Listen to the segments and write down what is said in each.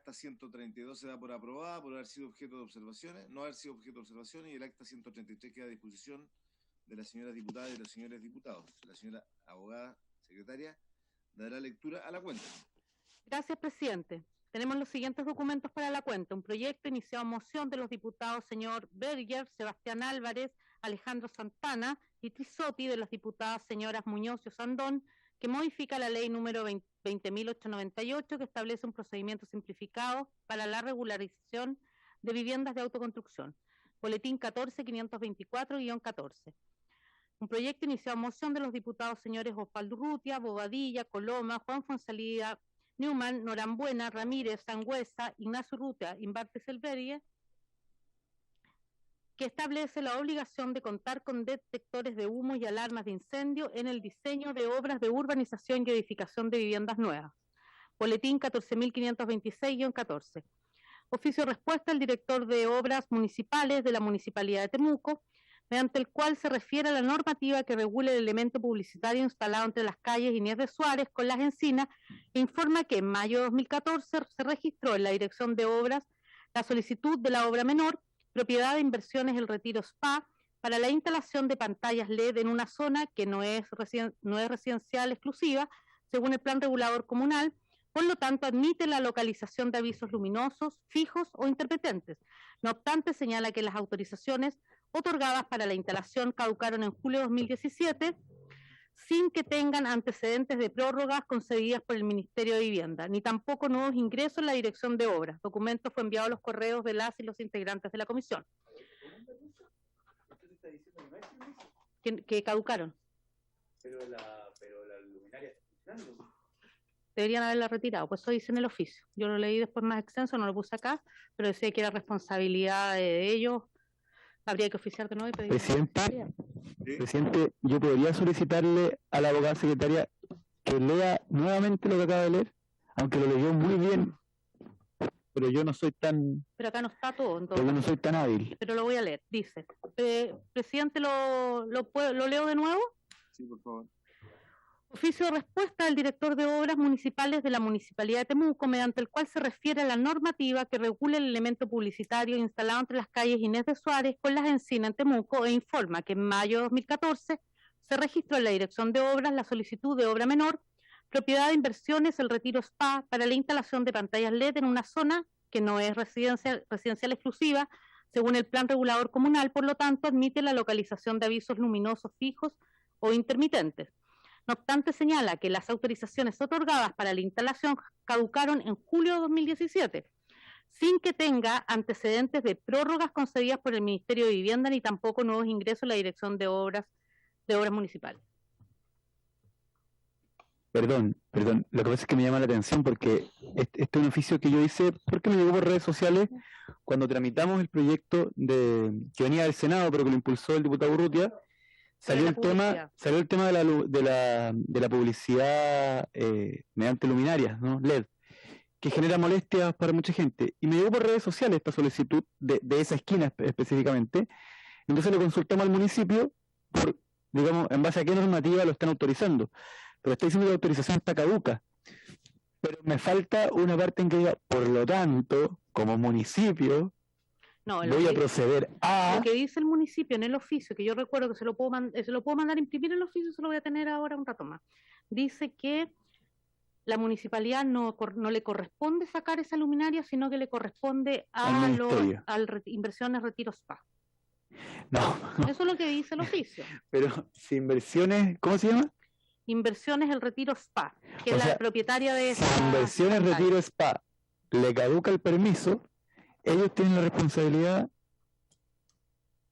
acta 132 se da por aprobada por haber sido objeto de observaciones, no haber sido objeto de observaciones, y el acta 133 queda a disposición de las señoras diputadas y los señores diputados. La señora abogada secretaria dará lectura a la cuenta. Gracias, presidente. Tenemos los siguientes documentos para la cuenta. Un proyecto iniciado en moción de los diputados señor Berger, Sebastián Álvarez, Alejandro Santana y Trisotti, de las diputadas señoras Muñoz y Osandón, que modifica la ley número 20.898, que establece un procedimiento simplificado para la regularización de viviendas de autoconstrucción. Boletín 14.524-14. Un proyecto iniciado en moción de los diputados señores Osvaldo Urrutia, Bobadilla, Coloma, Juan Fonsalida, Newman, Norambuena, Ramírez, Sangüesa, Ignacio Urrutia, Imbarte Selverie, que establece la obligación de contar con detectores de humo y alarmas de incendio en el diseño de obras de urbanización y edificación de viviendas nuevas. Boletín 14.526-14. Oficio de respuesta al director de obras municipales de la Municipalidad de Temuco, mediante el cual se refiere a la normativa que regula el elemento publicitario instalado entre las calles Inés de Suárez con Las Encinas, e informa que en mayo de 2014 se registró en la Dirección de Obras la solicitud de la obra menor, propiedad de Inversiones El Retiro SPA, para la instalación de pantallas LED en una zona que no es residencial exclusiva, según el plan regulador comunal. Por lo tanto, admite la localización de avisos luminosos, fijos o intermitentes. No obstante, señala que las autorizaciones otorgadas para la instalación caducaron en julio de 2017, sin que tengan antecedentes de prórrogas concedidas por el Ministerio de Vivienda, ni tampoco nuevos ingresos en la Dirección de Obras. El documento fue enviado a los correos de las y los integrantes de la comisión. Que caducaron. Pero la luminaria está funcionando. Deberían haberla retirado, pues eso dice en el oficio. Yo lo leí después más extenso, no lo puse acá, pero decía que era responsabilidad de ellos. Habría que oficiar de nuevo y pedir. Presidente, yo podría solicitarle a la abogada secretaria que lea nuevamente lo que acaba de leer, aunque lo leyó muy bien, pero yo no soy tan... Pero acá no está todo, entonces. Pero yo no soy tan hábil. Pero lo voy a leer, dice. Presidente, ¿lo leo de nuevo? Sí, por favor. Oficio de respuesta del director de obras municipales de la Municipalidad de Temuco, mediante el cual se refiere a la normativa que regula el elemento publicitario instalado entre las calles Inés de Suárez con Las Encinas en Temuco, e informa que en mayo de 2014 se registró en la Dirección de Obras la solicitud de obra menor, propiedad de Inversiones El Retiro SPA, para la instalación de pantallas LED en una zona que no es residencial exclusiva, según el plan regulador comunal. Por lo tanto, admite la localización de avisos luminosos fijos o intermitentes. No obstante, señala que las autorizaciones otorgadas para la instalación caducaron en julio de 2017, sin que tenga antecedentes de prórrogas concedidas por el Ministerio de Vivienda, ni tampoco nuevos ingresos en la Dirección de Obras Municipales. Perdón, lo que pasa es que me llama la atención porque este es un oficio que yo hice porque me llegó por redes sociales cuando tramitamos el proyecto que venía del Senado, pero que lo impulsó el diputado Urrutia. Salió el tema de la publicidad mediante luminarias, ¿no? LED, que genera molestias para mucha gente. Y me llegó por redes sociales esta solicitud de esa esquina específicamente. Entonces le consultamos al municipio, digamos, en base a qué normativa lo están autorizando. Pero está diciendo que la autorización está caduca. Pero me falta una parte en que diga, por lo tanto, como municipio, voy a proceder a... Lo que dice el municipio en el oficio, que yo recuerdo que se lo puedo mandar a imprimir en el oficio, se lo voy a tener ahora un rato más. Dice que la municipalidad no le corresponde sacar esa luminaria, sino que le corresponde a Inversiones Retiro SPA. No. Eso es lo que dice el oficio. Pero si Inversiones, ¿cómo se llama? Inversiones El Retiro SPA, que es la propietaria de esa... Si Inversiones Retiro SPA le caduca el permiso, ellos tienen la responsabilidad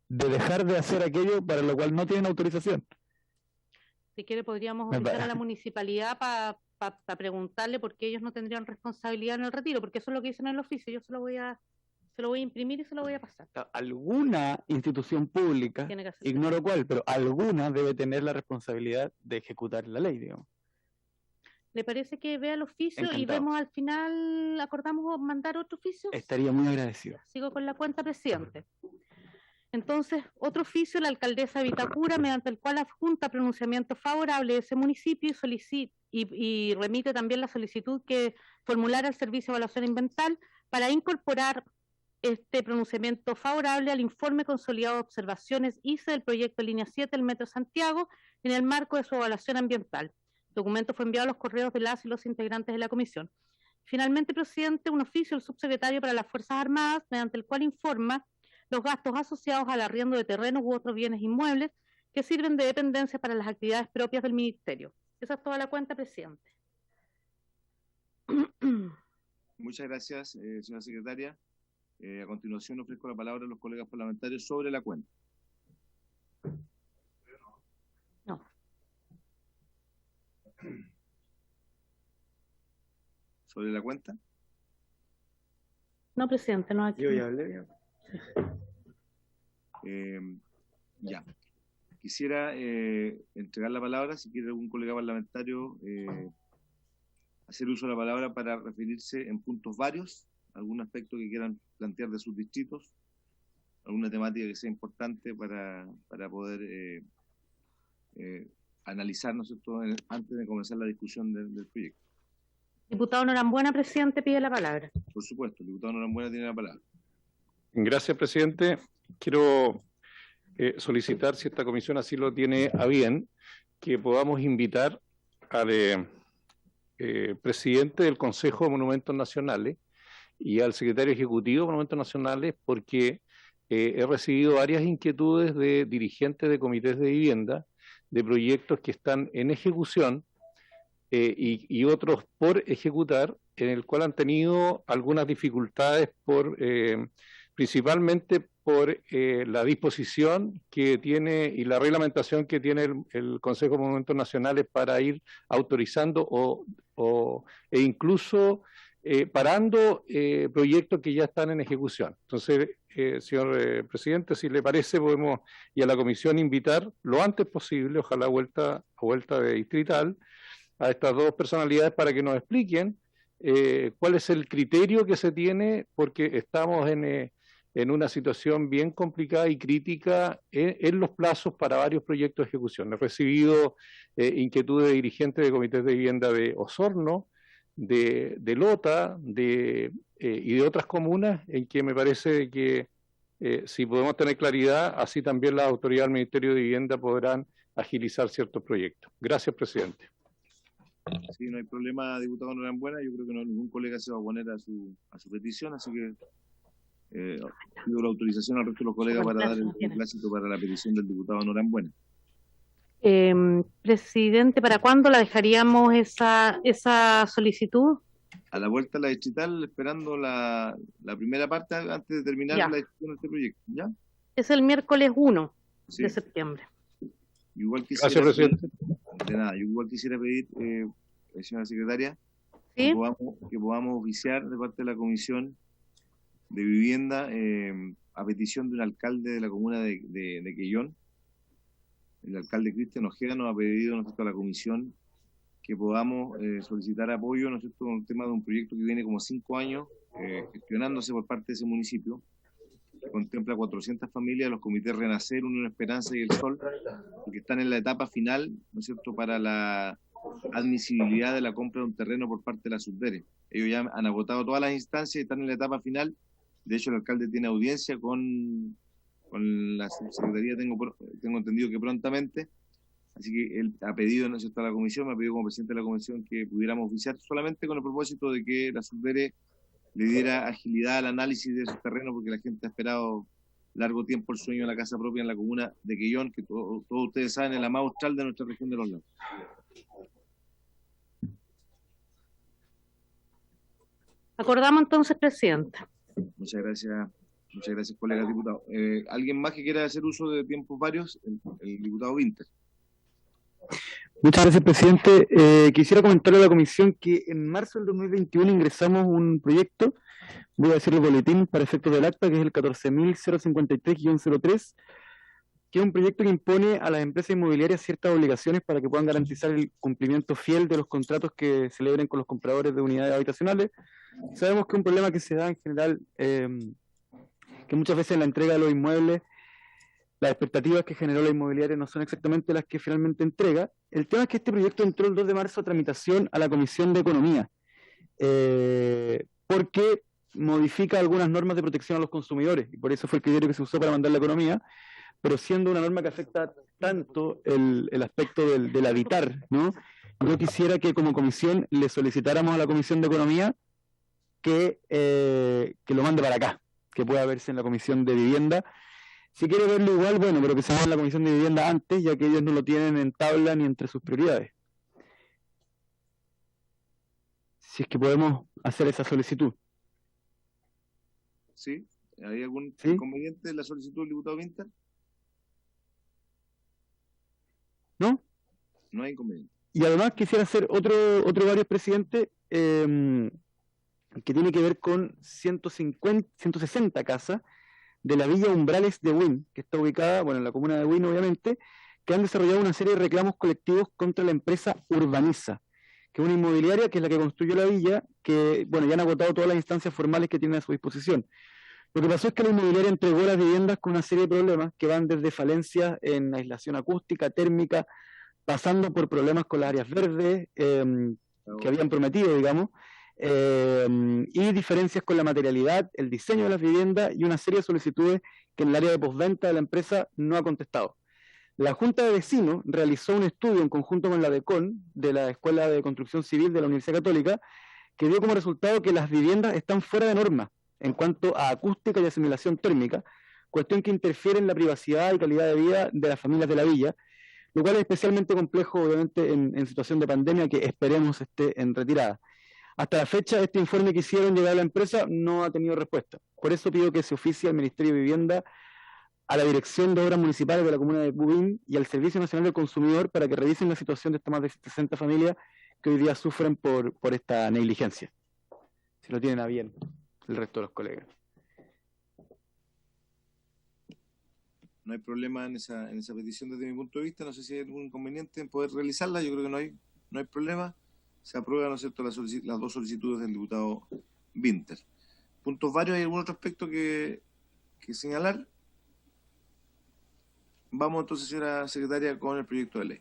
de dejar de hacer aquello para lo cual no tienen autorización. Si quiere podríamos utilizar a la municipalidad para preguntarle por qué ellos no tendrían responsabilidad en el retiro, porque eso es lo que dicen en el oficio. Yo se lo voy a imprimir y se lo voy a pasar. Alguna institución pública, ignoro cuál, pero alguna debe tener la responsabilidad de ejecutar la ley, digamos. ¿Le parece que vea el oficio? Encantado. Y vemos al final, acordamos mandar otro oficio? Estaría muy agradecido. Sigo con la cuenta, presidente. Entonces, otro oficio, la alcaldesa de Vitacura, mediante el cual adjunta pronunciamiento favorable de ese municipio y remite también la solicitud que formulara el Servicio de Evaluación Ambiental para incorporar este pronunciamiento favorable al informe consolidado de observaciones ICE del proyecto de línea 7 del Metro Santiago en el marco de su evaluación ambiental. El documento fue enviado a los correos de las y los integrantes de la comisión. Finalmente, presidente, un oficio del subsecretario para las Fuerzas Armadas, mediante el cual informa los gastos asociados al arriendo de terrenos u otros bienes inmuebles que sirven de dependencia para las actividades propias del Ministerio. Esa es toda la cuenta, presidente. Muchas gracias, señora secretaria. A continuación ofrezco la palabra a los colegas parlamentarios sobre la cuenta. No. ¿Sobre la cuenta? No, presidente, no aquí. Yo ya hablé. Ya. Quisiera entregar la palabra, si quiere algún colega parlamentario hacer uso de la palabra para referirse en puntos varios, algún aspecto que quieran plantear de sus distritos, alguna temática que sea importante para poder analizar, ¿no es cierto?, antes de comenzar la discusión del proyecto. Diputado Norambuena, presidente, pide la palabra. Por supuesto, el diputado Norambuena tiene la palabra. Gracias, presidente. Quiero solicitar, si esta comisión así lo tiene a bien, que podamos invitar al presidente del Consejo de Monumentos Nacionales y al secretario ejecutivo de Monumentos Nacionales, porque he recibido varias inquietudes de dirigentes de comités de vivienda, de proyectos que están en ejecución y otros por ejecutar, en el cual han tenido algunas dificultades principalmente por la disposición que tiene y la reglamentación que tiene el Consejo de Monumentos Nacionales para ir autorizando e incluso parando proyectos que ya están en ejecución. Entonces, señor presidente, si le parece, podemos y a la comisión invitar lo antes posible, ojalá a vuelta de distrital, a estas dos personalidades para que nos expliquen cuál es el criterio que se tiene, porque estamos en una situación bien complicada y crítica en los plazos para varios proyectos de ejecución. He recibido inquietudes de dirigentes de comités de vivienda de Osorno, de Lota y de otras comunas, en que me parece que si podemos tener claridad, así también las autoridades del Ministerio de Vivienda podrán agilizar ciertos proyectos. Gracias, presidente. Sí, no hay problema, diputado Norambuena. Yo creo que ningún colega se va a oponer a su petición, así que pido la autorización al resto de los colegas para dar el clásico para la petición del diputado Norambuena. Presidente, ¿para cuándo la dejaríamos esa solicitud? A la vuelta a la distrital, esperando la primera parte antes de terminar la discusión de este proyecto. ¿Ya? Es el miércoles 1 sí. de septiembre. Igual Gracias, presidente. De nada, yo igual quisiera pedir, señora secretaria, ¿sí?, que podamos oficiar de parte de la Comisión de Vivienda a petición de un alcalde de la comuna de Quellón. El alcalde Cristian Ojeda nos ha pedido, ¿no es cierto?, a la comisión que podamos solicitar apoyo, ¿no es cierto?, con el tema de un proyecto que viene como 5 años gestionándose por parte de ese municipio, que contempla 400 familias, los comités Renacer, Unión Esperanza y El Sol, que están en la etapa final, ¿no es cierto?, para la admisibilidad de la compra de un terreno por parte de la Subdere. Ellos ya han agotado todas las instancias y están en la etapa final. De hecho, el alcalde tiene audiencia con la Secretaría, tengo entendido que prontamente, así que él ha pedido, ¿no es cierto?, a la comisión, me ha pedido como presidente de la comisión que pudiéramos oficiar solamente con el propósito de que la Subdere le diera agilidad al análisis de esos terrenos, porque la gente ha esperado largo tiempo el sueño de la casa propia en la comuna de Quellón, que todos ustedes saben es la más austral de nuestra región de los lagos. Acordamos entonces, presidente. Muchas gracias, colegas diputados. ¿Alguien más que quiera hacer uso de tiempos varios? El diputado Winter. Muchas gracias, presidente. Quisiera comentarle a la comisión que en marzo del 2021 ingresamos un proyecto, voy a decir el boletín para efectos del acta, que es el 14.053-03, que es un proyecto que impone a las empresas inmobiliarias ciertas obligaciones para que puedan garantizar el cumplimiento fiel de los contratos que celebren con los compradores de unidades habitacionales. Sabemos que es un problema que se da en general, que muchas veces en la entrega de los inmuebles, las expectativas que generó la inmobiliaria no son exactamente las que finalmente entrega. El tema es que este proyecto entró el 2 de marzo a tramitación a la Comisión de Economía, porque modifica algunas normas de protección a los consumidores, y por eso fue el criterio que se usó para mandar la economía, pero siendo una norma que afecta tanto el aspecto del habitar, ¿no? Yo quisiera que como comisión le solicitáramos a la Comisión de Economía que lo mande para acá, que pueda verse en la Comisión de Vivienda. Si quiere verlo igual, bueno, pero que se haga en la Comisión de Vivienda antes, ya que ellos no lo tienen en tabla ni entre sus prioridades. Si es que podemos hacer esa solicitud. ¿Sí? ¿Hay algún ¿Sí? inconveniente en la solicitud del diputado Winter? ¿No? No hay inconveniente. Y además quisiera hacer otro varios, presidente, que tiene que ver con 160 casas de la Villa Umbrales de Huin, que está ubicada, bueno, en la comuna de Huin, obviamente, que han desarrollado una serie de reclamos colectivos contra la empresa Urbaniza, que es una inmobiliaria que es la que construyó la villa, que, bueno, ya han agotado todas las instancias formales que tienen a su disposición. Lo que pasó es que la inmobiliaria entregó las viviendas con una serie de problemas que van desde falencias en aislación acústica, térmica, pasando por problemas con las áreas verdes que habían prometido, digamos, y diferencias con la materialidad, el diseño de las viviendas y una serie de solicitudes que en el área de postventa de la empresa no ha contestado. La Junta de Vecinos realizó un estudio en conjunto con la DECON, de la Escuela de Construcción Civil de la Universidad Católica, que dio como resultado que las viviendas están fuera de norma en cuanto a acústica y asimilación térmica, cuestión que interfiere en la privacidad y calidad de vida de las familias de la villa, lo cual es especialmente complejo, obviamente, en situación de pandemia, que esperemos esté en retirada. Hasta la fecha, este informe que hicieron llegar a la empresa no ha tenido respuesta. Por eso pido que se oficie al Ministerio de Vivienda, a la Dirección de Obras Municipales de la Comuna de Buin y al Servicio Nacional del Consumidor para que revisen la situación de estas más de 60 familias que hoy día sufren por esta negligencia. Si lo tienen a bien el resto de los colegas. No hay problema en esa petición desde mi punto de vista. No sé si hay algún inconveniente en poder realizarla. Yo creo que no hay problema. Se aprueban, ¿no es cierto?, las dos solicitudes del diputado Winter. Puntos varios. ¿Hay algún otro aspecto que señalar? Vamos entonces, señora secretaria, con el proyecto de ley.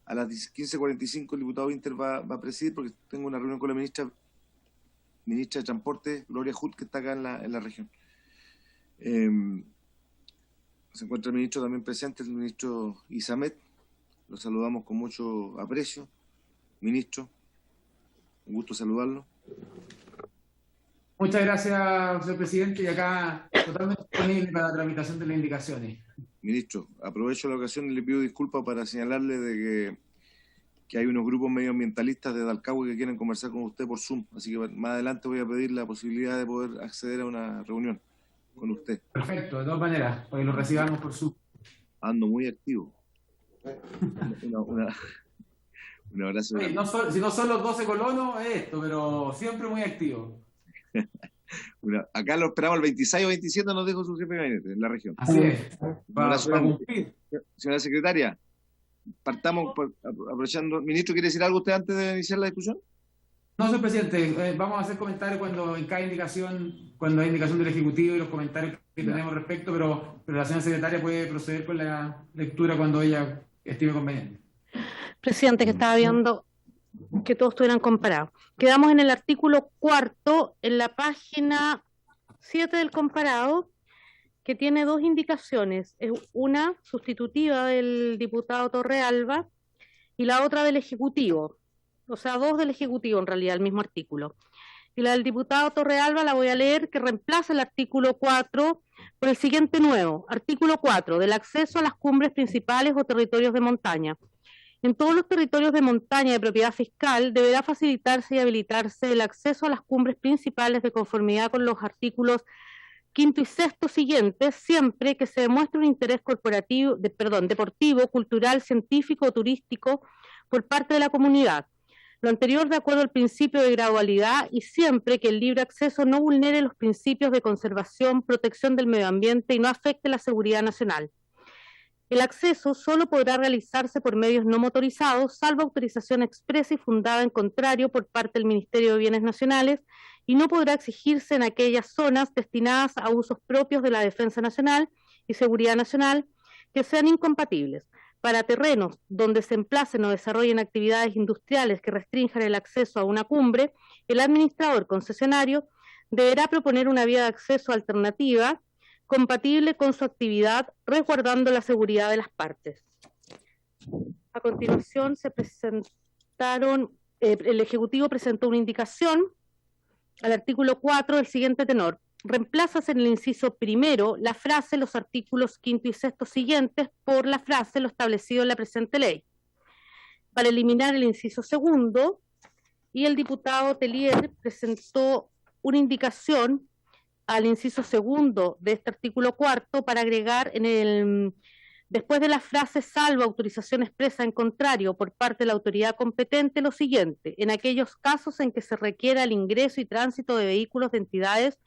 A las 15:45 el diputado Winter va a presidir porque tengo una reunión con la ministra de Transporte, Gloria Hood, que está acá en la región. Se encuentra el ministro también presente, el ministro Isamet. Lo saludamos con mucho aprecio. Ministro, un gusto saludarlo. Muchas gracias, señor presidente, y acá totalmente disponible para la tramitación de las indicaciones. Ministro, aprovecho la ocasión y le pido disculpas para señalarle de que hay unos grupos medioambientalistas de Dalcahue que quieren conversar con usted por Zoom, así que más adelante voy a pedir la posibilidad de poder acceder a una reunión con usted. Perfecto, de todas maneras, para que lo recibamos por Zoom. Ando muy activo. Un abrazo. Oye, si no son los 12 colonos, es esto, pero siempre muy activo. Acá lo esperamos el 26 o 27, nos dijo su jefe de gabinete en la región. Así es, para cumplir. Señora secretaria, partamos aprovechando. Ministro, ¿quiere decir algo usted antes de iniciar la discusión? No, señor presidente, vamos a hacer comentarios cuando hay indicación del Ejecutivo y los comentarios que tenemos respecto, pero la señora secretaria puede proceder con la lectura cuando ella estime conveniente. Presidente, que estaba viendo que todos estuvieran comparados. Quedamos en el artículo 4, en la página 7 del comparado, que tiene dos indicaciones. Es una sustitutiva del diputado Torrealba y la otra del Ejecutivo. O sea, dos del Ejecutivo en realidad, el mismo artículo. Y la del diputado Torrealba la voy a leer, que reemplaza el artículo 4 por el siguiente nuevo. Artículo 4, del acceso a las cumbres principales o territorios de montaña. En todos los territorios de montaña de propiedad fiscal deberá facilitarse y habilitarse el acceso a las cumbres principales de conformidad con los artículos 5 y 6 siguientes, siempre que se demuestre un interés deportivo, cultural, científico o turístico por parte de la comunidad. Lo anterior de acuerdo al principio de gradualidad y siempre que el libre acceso no vulnere los principios de conservación, protección del medio ambiente y no afecte la seguridad nacional. El acceso solo podrá realizarse por medios no motorizados, salvo autorización expresa y fundada en contrario por parte del Ministerio de Bienes Nacionales, y no podrá exigirse en aquellas zonas destinadas a usos propios de la defensa nacional y Seguridad Nacional que sean incompatibles. Para terrenos donde se emplacen o desarrollen actividades industriales que restrinjan el acceso a una cumbre, el administrador concesionario deberá proponer una vía de acceso alternativa compatible con su actividad, resguardando la seguridad de las partes. A continuación se presentaron, el Ejecutivo presentó una indicación al artículo 4 del siguiente tenor: reemplazas en el inciso primero la frase los artículos quinto y sexto siguientes por la frase lo establecido en la presente ley. Para eliminar el inciso segundo, y el diputado Tellier presentó una indicación al inciso segundo de este artículo cuarto para agregar después de la frase salvo autorización expresa en contrario por parte de la autoridad competente lo siguiente: en aquellos casos en que se requiera el ingreso y tránsito de vehículos de entidades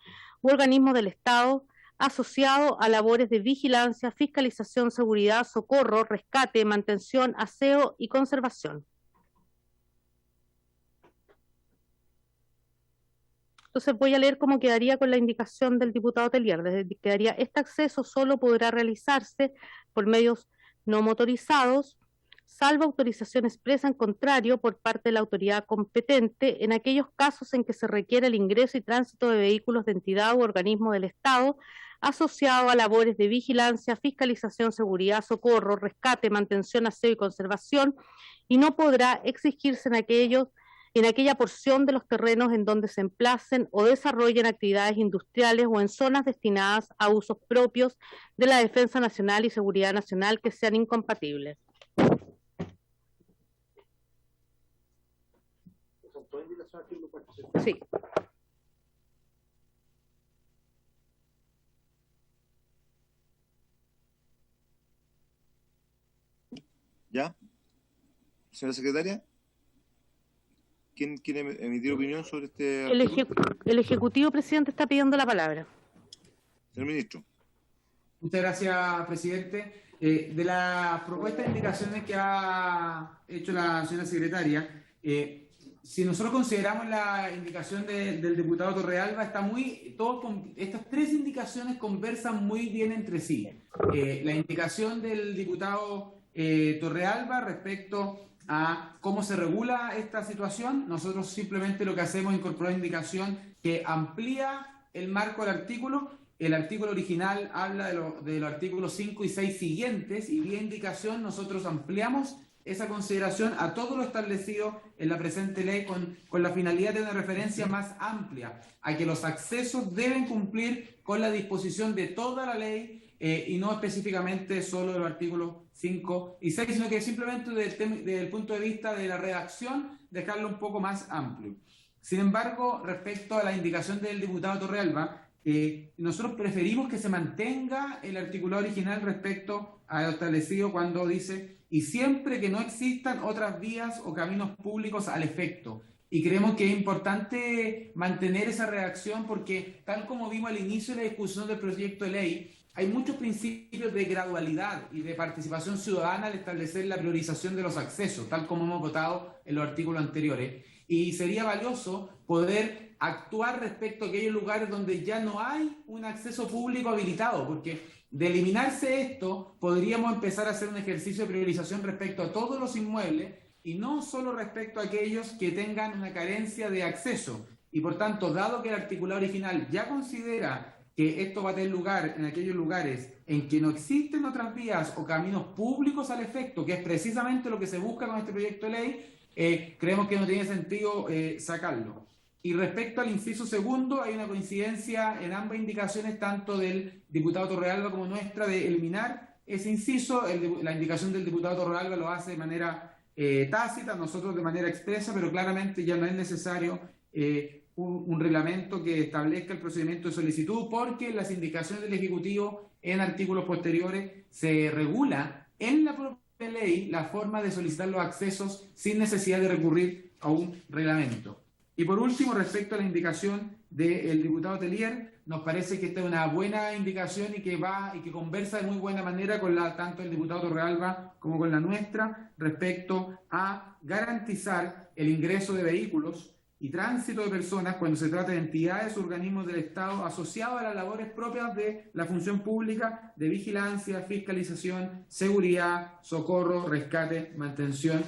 u organismos del Estado asociado a labores de vigilancia, fiscalización, seguridad, socorro, rescate, mantención, aseo y conservación. Entonces voy a leer cómo quedaría con la indicación del diputado Tellier. Quedaría: este acceso solo podrá realizarse por medios no motorizados, salvo autorización expresa en contrario por parte de la autoridad competente, en aquellos casos en que se requiere el ingreso y tránsito de vehículos de entidad u organismo del Estado asociado a labores de vigilancia, fiscalización, seguridad, socorro, rescate, mantención, aseo y conservación, y no podrá exigirse en aquella porción de los terrenos en donde se emplacen o desarrollen actividades industriales o en zonas destinadas a usos propios de la Defensa Nacional y Seguridad Nacional que sean incompatibles. Sí. ¿Ya? Señora secretaria, ¿quién quiere emitir opinión sobre este artículo? El Ejecutivo, presidente, está pidiendo la palabra. Señor ministro. Muchas gracias, presidente. De las propuestas de indicaciones que ha hecho la señora secretaria, si nosotros consideramos la indicación del diputado Torrealba, estas tres indicaciones conversan muy bien entre sí. La indicación del diputado Torrealba respecto a cómo se regula esta situación, nosotros simplemente lo que hacemos es incorporar indicación que amplía el marco del artículo. El artículo original habla de los artículos 5 y 6 siguientes, y vía indicación nosotros ampliamos esa consideración a todo lo establecido en la presente ley con la finalidad de una referencia más amplia, a que los accesos deben cumplir con la disposición de toda la ley y no específicamente solo de los artículos 5 y 6, sino que simplemente desde el punto de vista de la redacción dejarlo un poco más amplio. Sin embargo, respecto a la indicación del diputado Torrealba, nosotros preferimos que se mantenga el articulado original respecto a lo establecido cuando dice: y siempre que no existan otras vías o caminos públicos al efecto. Y creemos que es importante mantener esa redacción porque, tal como vimos al inicio de la discusión del proyecto de ley, hay muchos principios de gradualidad y de participación ciudadana al establecer la priorización de los accesos, tal como hemos votado en los artículos anteriores. Y sería valioso poder actuar respecto a aquellos lugares donde ya no hay un acceso público habilitado, porque de eliminarse esto, podríamos empezar a hacer un ejercicio de priorización respecto a todos los inmuebles y no solo respecto a aquellos que tengan una carencia de acceso. Y por tanto, dado que el articulado original ya considera que esto va a tener lugar en aquellos lugares en que no existen otras vías o caminos públicos al efecto, que es precisamente lo que se busca con este proyecto de ley, creemos que no tiene sentido sacarlo. Y respecto al inciso segundo, hay una coincidencia en ambas indicaciones, tanto del diputado Torrealba como nuestra, de eliminar ese inciso. La indicación del diputado Torrealba lo hace de manera tácita, nosotros de manera expresa, pero claramente ya no es necesario un reglamento que establezca el procedimiento de solicitud, porque las indicaciones del Ejecutivo en artículos posteriores se regula en la propia ley la forma de solicitar los accesos sin necesidad de recurrir a un reglamento. Y por último, respecto a la indicación del diputado Tellier, nos parece que esta es una buena indicación y que conversa de muy buena manera con tanto el diputado Torrealba como con la nuestra, respecto a garantizar el ingreso de vehículos y tránsito de personas cuando se trata de entidades o organismos del Estado asociados a las labores propias de la función pública de vigilancia, fiscalización, seguridad, socorro, rescate, mantención,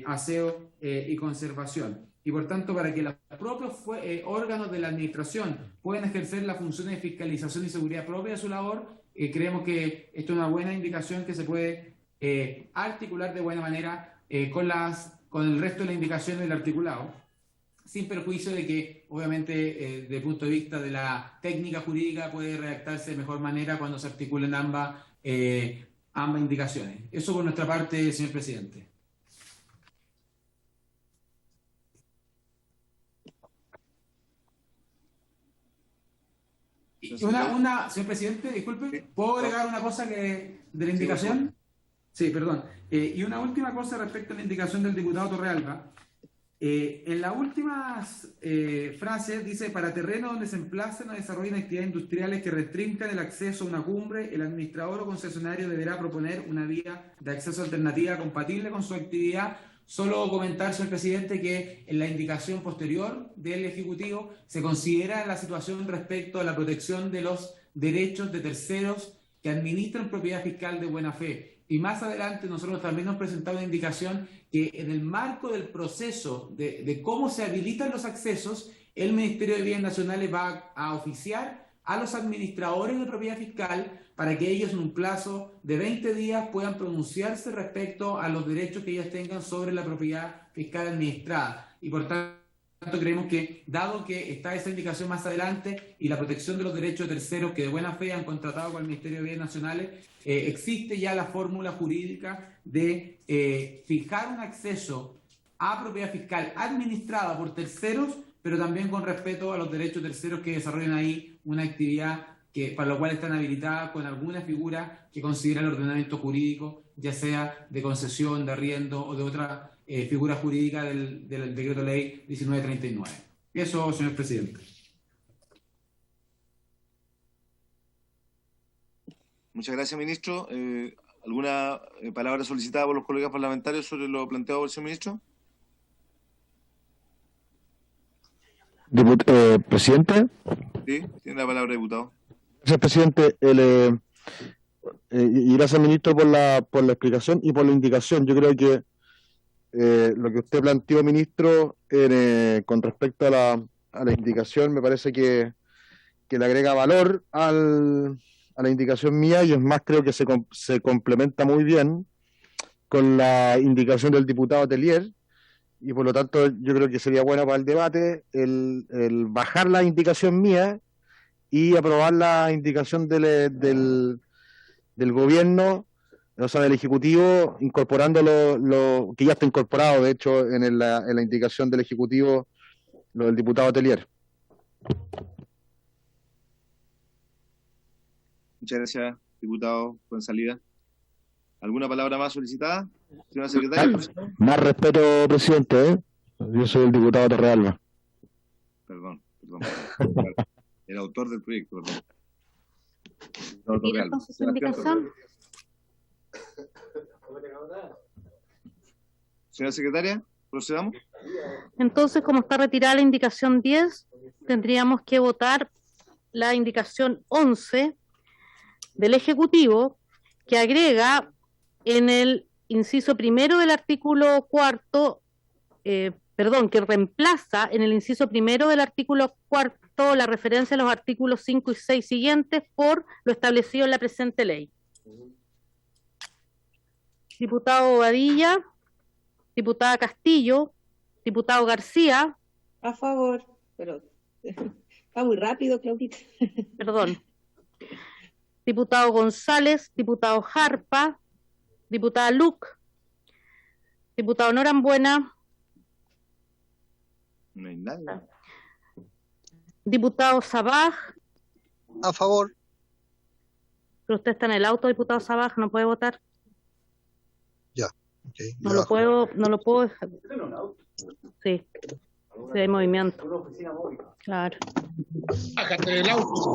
aseo y conservación. Y por tanto, para que los propios órganos de la administración puedan ejercer las funciones de fiscalización y seguridad propia de su labor, creemos que esto es una buena indicación que se puede articular de buena manera con el resto de las indicaciones del articulado, sin perjuicio de que, obviamente, desde el punto de vista de la técnica jurídica puede redactarse de mejor manera cuando se articulen ambas indicaciones. Eso por nuestra parte, señor presidente. Señor presidente, disculpe, ¿puedo agregar una cosa de la indicación? Sí, perdón. Y una última cosa respecto a la indicación del diputado Torrealba. En las últimas frases dice: para terrenos donde se emplacen o desarrollen actividades industriales que restrinjan el acceso a una cumbre, el administrador o concesionario deberá proponer una vía de acceso alternativa compatible con su actividad. Solo comentar, señor presidente, que en la indicación posterior del Ejecutivo se considera la situación respecto a la protección de los derechos de terceros que administran propiedad fiscal de buena fe. Y más adelante nosotros también nos presentamos una indicación que en el marco del proceso de cómo se habilitan los accesos, el Ministerio de Bienes Nacionales va a oficiar a los administradores de propiedad fiscal para que ellos en un plazo de 20 días puedan pronunciarse respecto a los derechos que ellos tengan sobre la propiedad fiscal administrada. Y por tanto creemos que, dado que está esa indicación más adelante y la protección de los derechos de terceros que de buena fe han contratado con el Ministerio de Bienes Nacionales, existe ya la fórmula jurídica de fijar un acceso a propiedad fiscal administrada por terceros, pero también con respeto a los derechos terceros que desarrollan ahí una actividad para lo cual están habilitadas con alguna figura que considera el ordenamiento jurídico, ya sea de concesión, de arriendo o de otra figura jurídica del decreto ley 1939. Eso, señor presidente. Muchas gracias, ministro. ¿Alguna palabra solicitada por los colegas parlamentarios sobre lo planteado por el señor ministro? Presidente. Sí, tiene la palabra, diputado. Gracias, presidente. Y gracias, ministro, por la explicación y por la indicación. Yo creo que lo que usted planteó, ministro, con respecto a la indicación, me parece que le agrega valor a la indicación mía, y es más, creo que se complementa muy bien con la indicación del diputado Telier, y por lo tanto yo creo que sería bueno para el debate el bajar la indicación mía y aprobar la indicación del gobierno, o sea, del Ejecutivo, incorporando lo que ya está incorporado, de hecho, en la indicación del Ejecutivo, lo del diputado Telier. Muchas gracias, diputado, con salida. ¿Alguna palabra más solicitada, señora secretaria? Más respeto, presidente, Yo soy el diputado Torrealba. Perdón. El autor del proyecto, perdón. ¿Tiene entonces su indicación? Señora secretaria, procedamos. Entonces, como está retirada la indicación 10, tendríamos que votar la indicación 11 del Ejecutivo, que agrega en el inciso primero del artículo cuarto, que reemplaza en el inciso primero del artículo cuarto la referencia a los artículos 5 y 6 siguientes por lo establecido en la presente ley. Diputado Bobadilla, diputada Castillo, diputado García. A favor, pero está muy rápido, Claudita. Perdón. Diputado González, diputado Jarpa, diputada Luc, diputado Norambuena. No hay nada. Diputado Sabaj. A favor. Pero usted está en el auto, diputado Sabaj, no puede votar. Ya. Okay, no lo puedo dejar. Sí. Sí, hay movimiento. Claro. Bájate del auto.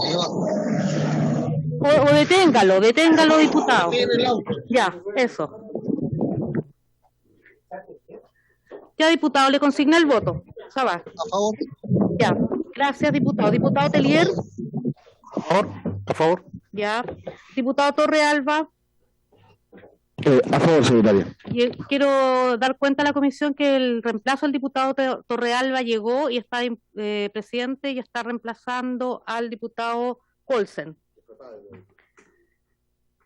O deténgalo, diputado. Ya, eso. Ya, diputado, le consigna el voto. Sabaj. A favor. Ya. Gracias, diputado. Diputado Telier. A favor. A favor. Ya. Diputado Torrealba. A favor, secretaria. Y quiero dar cuenta a la comisión que el reemplazo del diputado Torrealba llegó y está presidente y está reemplazando al diputado Colsen.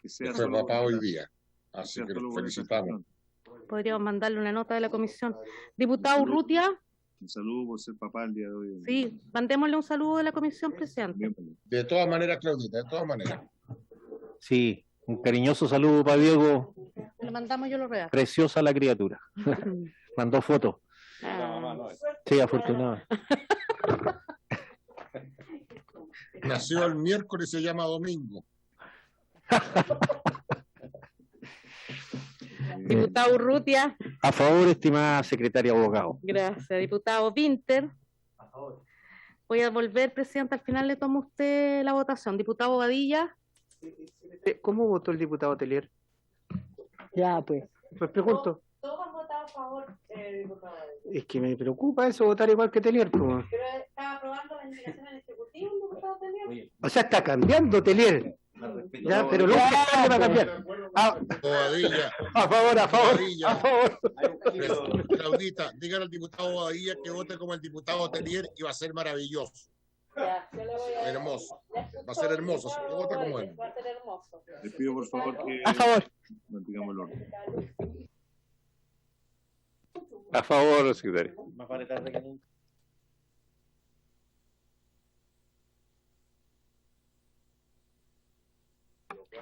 Que sea Fue solo- papá hoy día, que así sea que solo los por esa felicitamos. cuestión. Podríamos mandarle una nota de la comisión. Diputado Urrutia, Un saludo por ser papá el día de hoy. sí, mandémosle un saludo de la comisión, presidente. De todas maneras, Claudita, de todas maneras. Sí, un cariñoso saludo para Diego. Le mandamos, yo lo regalo. Preciosa la criatura. Mandó fotos. Ah, Sí, afortunado. Nació el miércoles y se llama Domingo. diputado Urrutia, A favor, estimada secretaria abogado. gracias. Diputado Winter. Voy a volver, presidente, al final le tomo a usted la votación. Diputado Badilla. ¿Cómo votó el diputado Telier? Ya, pues. Pues pregunto. Todos han votado a favor, diputado. Es que me preocupa eso, votar igual que Telier. Pues. Pero estaba aprobando la indicación del Ejecutivo, diputado Telier. O sea, está cambiando Telier. Ya, pero lo que va a cambiar. Bobadilla, A favor, a favor, Bobadilla. a favor. Claudita, dígale al diputado Bobadilla que vote como el diputado Telier y va a ser maravilloso. Ya, yo le voy a... Hermoso. Va a ser hermoso, así que vote como él. Va a ser hermoso. Les pido por favor que A favor. mantengamos el orden. A favor, secretaria. Más vale tarde que nunca.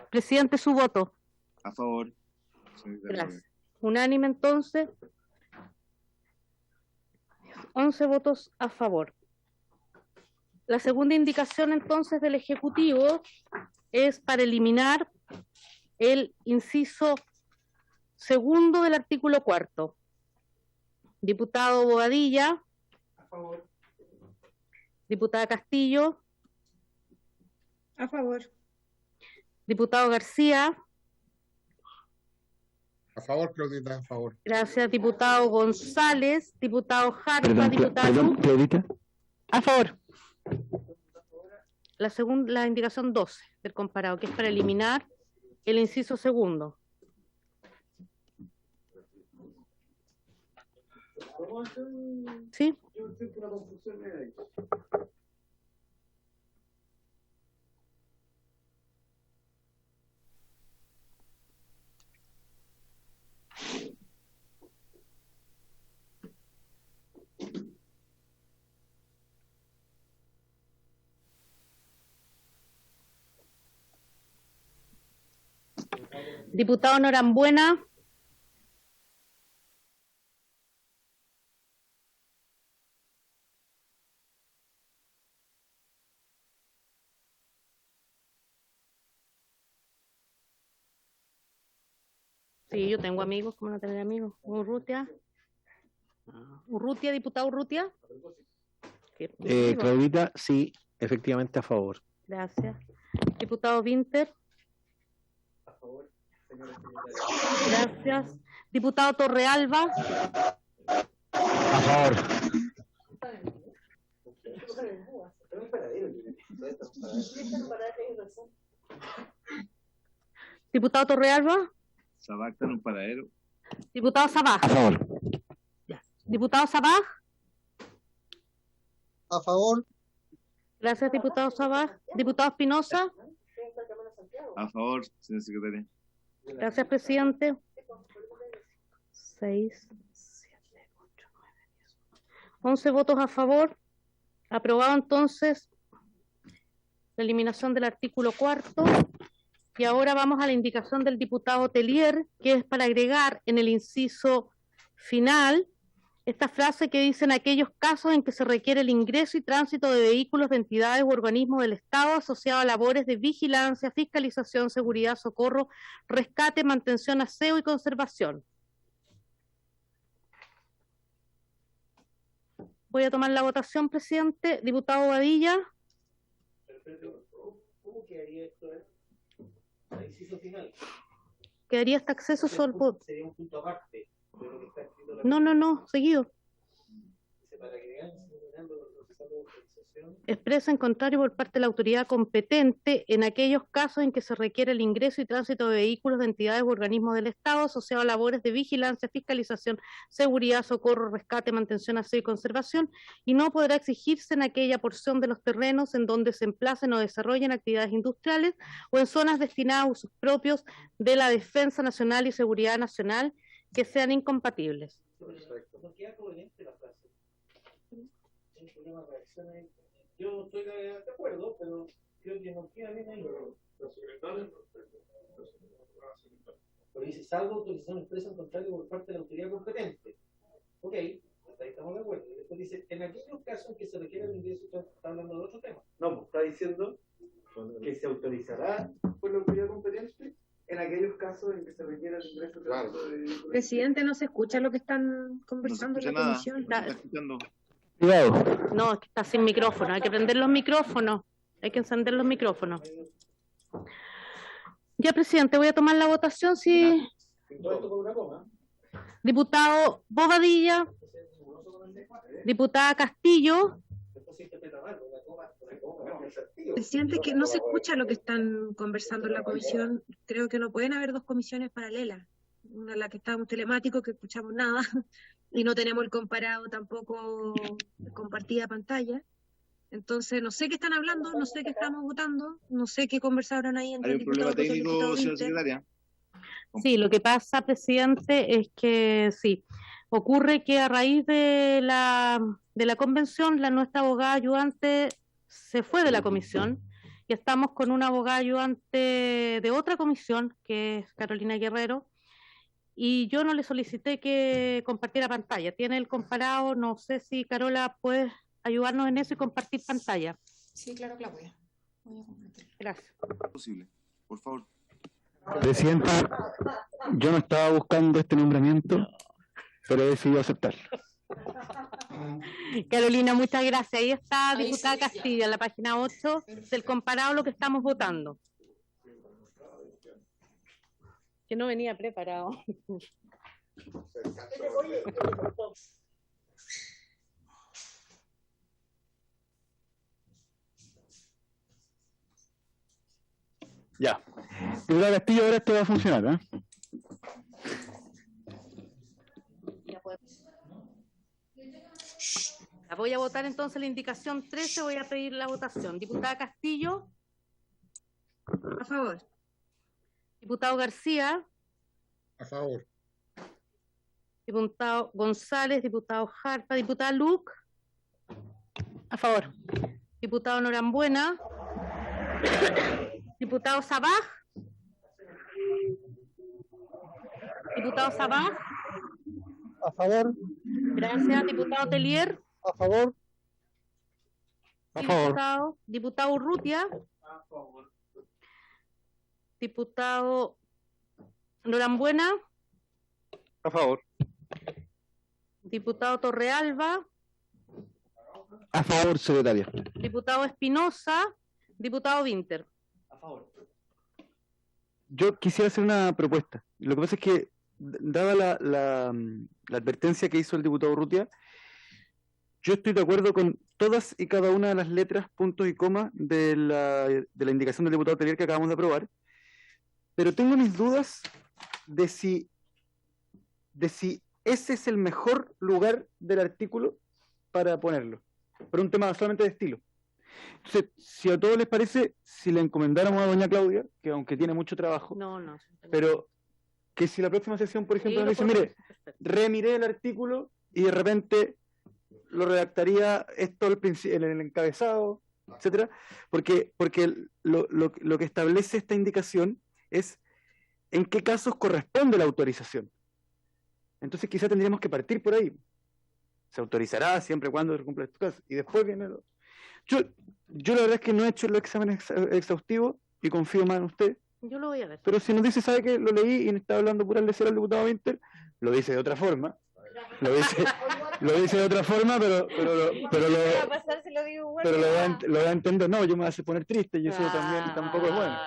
Presidente, su voto. A favor. Señorita Gracias. Unánime entonces. 11 votos a favor. La segunda indicación entonces del Ejecutivo es para eliminar el inciso segundo del artículo 4. Diputado Bobadilla. A favor. Diputada Castillo. A favor. Diputado García. A favor, Claudita, a favor. Gracias. Diputado González. Diputado Jarpa. Perdón, Diputada perdón, Luz. Claudita. A favor. La indicación 12 del comparado, que es para eliminar el inciso segundo. ¿Sí? Yo siento una confusión ahí. Diputado Norambuena. Sí, yo tengo amigos, ¿cómo no tener amigos? Urrutia. Urrutia, diputado Urrutia. ¿Qué? Claudita, sí, efectivamente a favor. Gracias. Diputado Winter. A favor, señora secretaria. Gracias. Diputado Torrealba. A favor. Es un paradero, un paradero. Diputado Torrealba. Sabaj está en un paradero. Diputado Sabaj. A favor. Diputado Sabaj. A favor. Gracias, diputado Sabaj. Diputado Espinosa. A favor, señora secretaria. Gracias, presidente. 6, 7, 8, 9, 10. 11 votos a favor. Aprobado entonces la eliminación del artículo 4. Y ahora vamos a la indicación del diputado Telier, que es para agregar en el inciso final esta frase que dice: en aquellos casos en que se requiere el ingreso y tránsito de vehículos de entidades u organismos del Estado asociados a labores de vigilancia, fiscalización, seguridad, socorro, rescate, mantención, aseo y conservación. Voy a tomar la votación, presidente. Diputado Badilla. ¿Cómo quedaría esto? El inciso final. Quedaría este acceso solo por... Sería un punto aparte de lo que está escrito. No, seguido. para que vean, señalando los procesos de autorización. Expresa en contrario por parte de la autoridad competente en aquellos casos en que se requiere el ingreso y tránsito de vehículos de entidades u organismos del Estado asociados a labores de vigilancia, fiscalización, seguridad, socorro, rescate, mantención, aseo y conservación, y no podrá exigirse en aquella porción de los terrenos en donde se emplacen o desarrollen actividades industriales o en zonas destinadas a usos propios de la defensa nacional y seguridad nacional que sean incompatibles. No queda coherente la frase. Hay un problema de reacción ahí. Yo estoy de acuerdo, pero creo que no queda bien ahí. Pero dice, salvo autorización expresa en contrario por parte de la autoridad competente. Ok, hasta ahí estamos de acuerdo. Y después dice, en aquellos casos en que se requiere el ingreso, está hablando de otro tema. No, pues está diciendo que se autorizará por la autoridad competente en aquellos casos en que se requiera el ingreso. Claro. Presidente, no se escucha lo que están conversando en la comisión. Está escuchando. Cuidado. No, es que está sin micrófono, hay que prender los micrófonos, hay que encender los micrófonos. Ya, presidente, voy a tomar la votación. Sí. Todo esto con una coma. Diputado Bobadilla, diputada Castillo, Después se interpreta mal, una coma. Presidente, es que no se escucha lo que están conversando en la comisión. Creo que no pueden haber dos comisiones paralelas. Una en la que estábamos telemáticos, que escuchamos nada, y no tenemos el comparado tampoco compartida pantalla. Entonces, no sé qué están hablando, no sé qué estamos votando, no sé qué conversaron ahí entre Hay el un problema diputado Coto y el técnico, diputado señora Vinter. secretaria. sí, lo que pasa, presidente, es que sí, ocurre que a raíz de la convención, nuestra abogada ayudante se fue de la comisión y estamos con una abogada ayudante de otra comisión, que es Carolina Guerrero, y yo no le solicité que compartiera pantalla. Tiene el comparado, no sé si Carola puedes ayudarnos en eso y compartir pantalla. Sí, claro que la voy a compartir. Gracias. Posible, por favor. Presidente, yo no estaba buscando este nombramiento, pero he decidido aceptarlo. Carolina, muchas gracias. Ahí está, Ahí diputada sí, ya. Castilla, en la página 8 del comparado, lo que estamos votando. Que no venía preparado. Ya. Diputada Castillo, ahora esto va a funcionar, ¿eh? Voy a votar entonces la indicación 13, voy a pedir la votación. Diputada Castillo, A favor. diputado García, A favor. diputado González, diputado Jarpa, diputada Luc, a favor. Diputado Norambuena, diputado Sabaj, diputado Sabaj, A favor. gracias. Diputado Telier, A favor. A favor. diputado Urrutia, diputado Norambuena, A favor. diputado Torrealba, A favor, secretaria. diputado Espinosa, diputado Vinter. A favor. Yo quisiera hacer una propuesta. Lo que pasa es que, dada la advertencia que hizo el diputado Urrutia, yo estoy de acuerdo con todas y cada una de las letras, puntos y comas de la indicación del diputado Telier que acabamos de aprobar, pero tengo mis dudas de si ese es el mejor lugar del artículo para ponerlo, por un tema solamente de estilo. Entonces, si a todos les parece, si le encomendáramos a doña Claudia, que aunque tiene mucho trabajo, No. pero que si la próxima sesión, por ejemplo, Sí, nos dice, lo mire, podemos, perfecto. remiré el artículo y de repente lo redactaría esto en el encabezado, etcétera, porque lo que establece esta indicación es en qué casos corresponde la autorización. Entonces quizá tendríamos que partir por ahí. Se autorizará siempre y cuando se cumpla estos casos. Y después viene lo... Yo la verdad es que no he hecho el examen exhaustivo y confío más en usted. Yo lo voy a ver. Pero si nos dice, sabe que lo leí y está hablando pura lecera al diputado Vinter, lo dice de otra forma. Lo dice de otra forma, pero lo va a entender. No, yo me voy a hacer poner triste y eso también tampoco es bueno.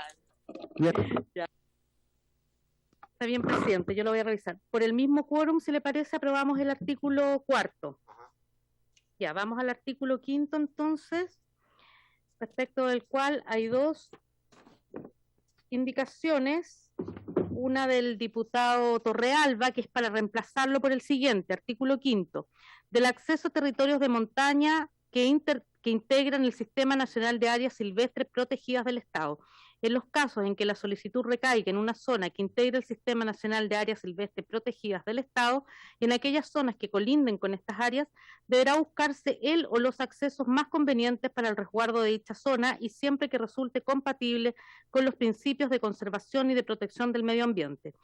Ya. Está bien, presidente, yo lo voy a revisar. Por el mismo quórum, si le parece, aprobamos el artículo 4. Ya, vamos al artículo 5 entonces, respecto del cual hay dos indicaciones, una del diputado Torrealba, que es para reemplazarlo por el siguiente, artículo 5, del acceso a territorios de montaña que integran el Sistema Nacional de Áreas Silvestres Protegidas del Estado. En los casos en que la solicitud recaiga en una zona que integra el Sistema Nacional de Áreas Silvestres Protegidas del Estado, en aquellas zonas que colinden con estas áreas, deberá buscarse el o los accesos más convenientes para el resguardo de dicha zona y siempre que resulte compatible con los principios de conservación y de protección del medio ambiente.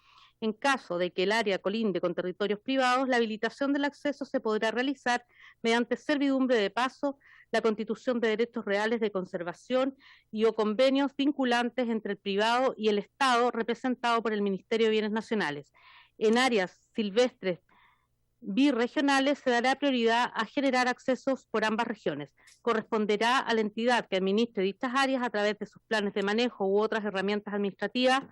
En caso de que el área colinde con territorios privados, la habilitación del acceso se podrá realizar mediante servidumbre de paso, la constitución de derechos reales de conservación y o convenios vinculantes entre el privado y el Estado representado por el Ministerio de Bienes Nacionales. En áreas silvestres birregionales se dará prioridad a generar accesos por ambas regiones. Corresponderá a la entidad que administre dichas áreas a través de sus planes de manejo u otras herramientas administrativas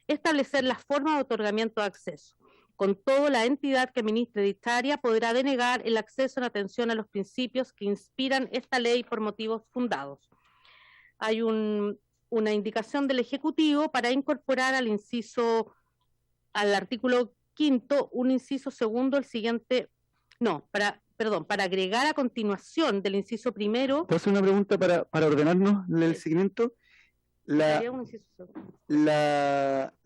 establecer la forma de otorgamiento de acceso. Con todo, la entidad que administre dicha área podrá denegar el acceso en atención a los principios que inspiran esta ley por motivos fundados. Hay una indicación del Ejecutivo para incorporar al artículo 5, un inciso segundo, el siguiente, para agregar a continuación del inciso primero. ¿Puedo hacer una pregunta para ordenarnos el seguimiento? La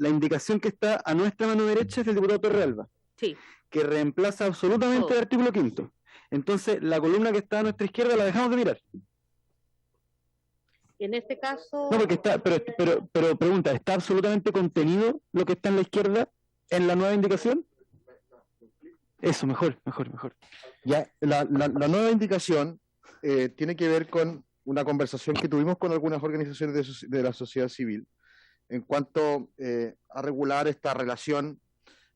indicación que está a nuestra mano derecha es del diputado Torrealba, sí, que reemplaza absolutamente todo el artículo 5. Entonces, la columna que está a nuestra izquierda la dejamos de mirar. En este caso... No, porque está, pero pregunta, ¿está absolutamente contenido lo que está en la izquierda en la nueva indicación? Eso, mejor. Ya, la nueva indicación tiene que ver con una conversación que tuvimos con algunas organizaciones de la sociedad civil en cuanto a regular esta relación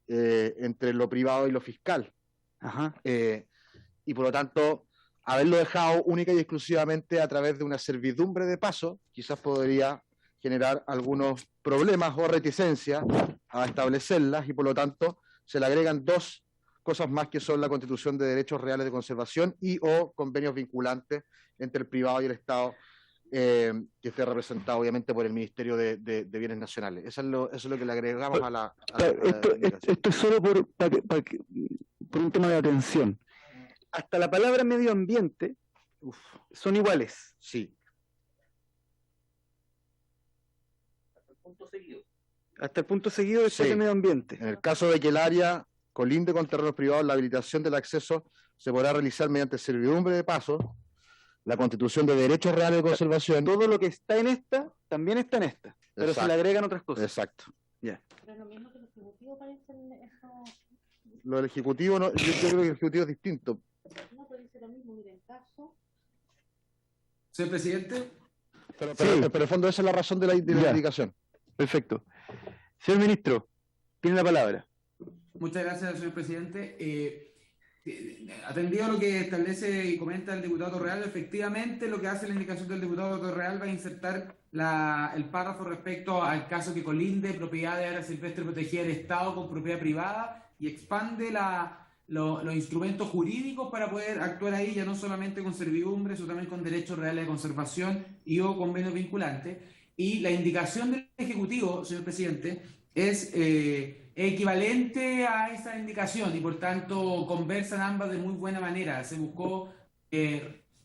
entre lo privado y lo fiscal. Ajá. Y por lo tanto, haberlo dejado única y exclusivamente a través de una servidumbre de paso, quizás podría generar algunos problemas o reticencias a establecerlas, y por lo tanto se le agregan dos cosas más, que son la constitución de derechos reales de conservación y o convenios vinculantes entre el privado y el Estado, que esté representado obviamente por el Ministerio de Bienes Nacionales. Eso es lo que le agregamos a la esto es solo por un tema de atención. Hasta la palabra medio ambiente son iguales. Sí. Hasta el punto seguido de el medio ambiente. En el caso de que el área colinde con terrenos privados, la habilitación del acceso se podrá realizar mediante servidumbre de paso, la constitución de derechos reales de conservación. Todo lo que está en esta, también está en esta, pero Exacto. se le agregan otras cosas. Exacto. Ya. Pero lo mismo que el Ejecutivo parece eso... Lo del Ejecutivo, no, yo creo que el Ejecutivo es distinto. No, pero dice lo mismo, miren, caso... Señor presidente. Pero en el fondo esa es la razón de la indicación. Perfecto. Señor ministro, tiene la palabra. Muchas gracias, señor presidente. Atendido a lo que establece y comenta el diputado Torrealba, efectivamente lo que hace la indicación del diputado Torrealba es insertar el párrafo respecto al caso que colinde propiedad de área silvestre protegida del Estado con propiedad privada, y expande los instrumentos jurídicos para poder actuar ahí, ya no solamente con servidumbre, sino también con derechos reales de conservación y o convenios vinculantes. Y la indicación del Ejecutivo, señor presidente, es equivalente a esa indicación, y por tanto conversan ambas de muy buena manera. Se buscó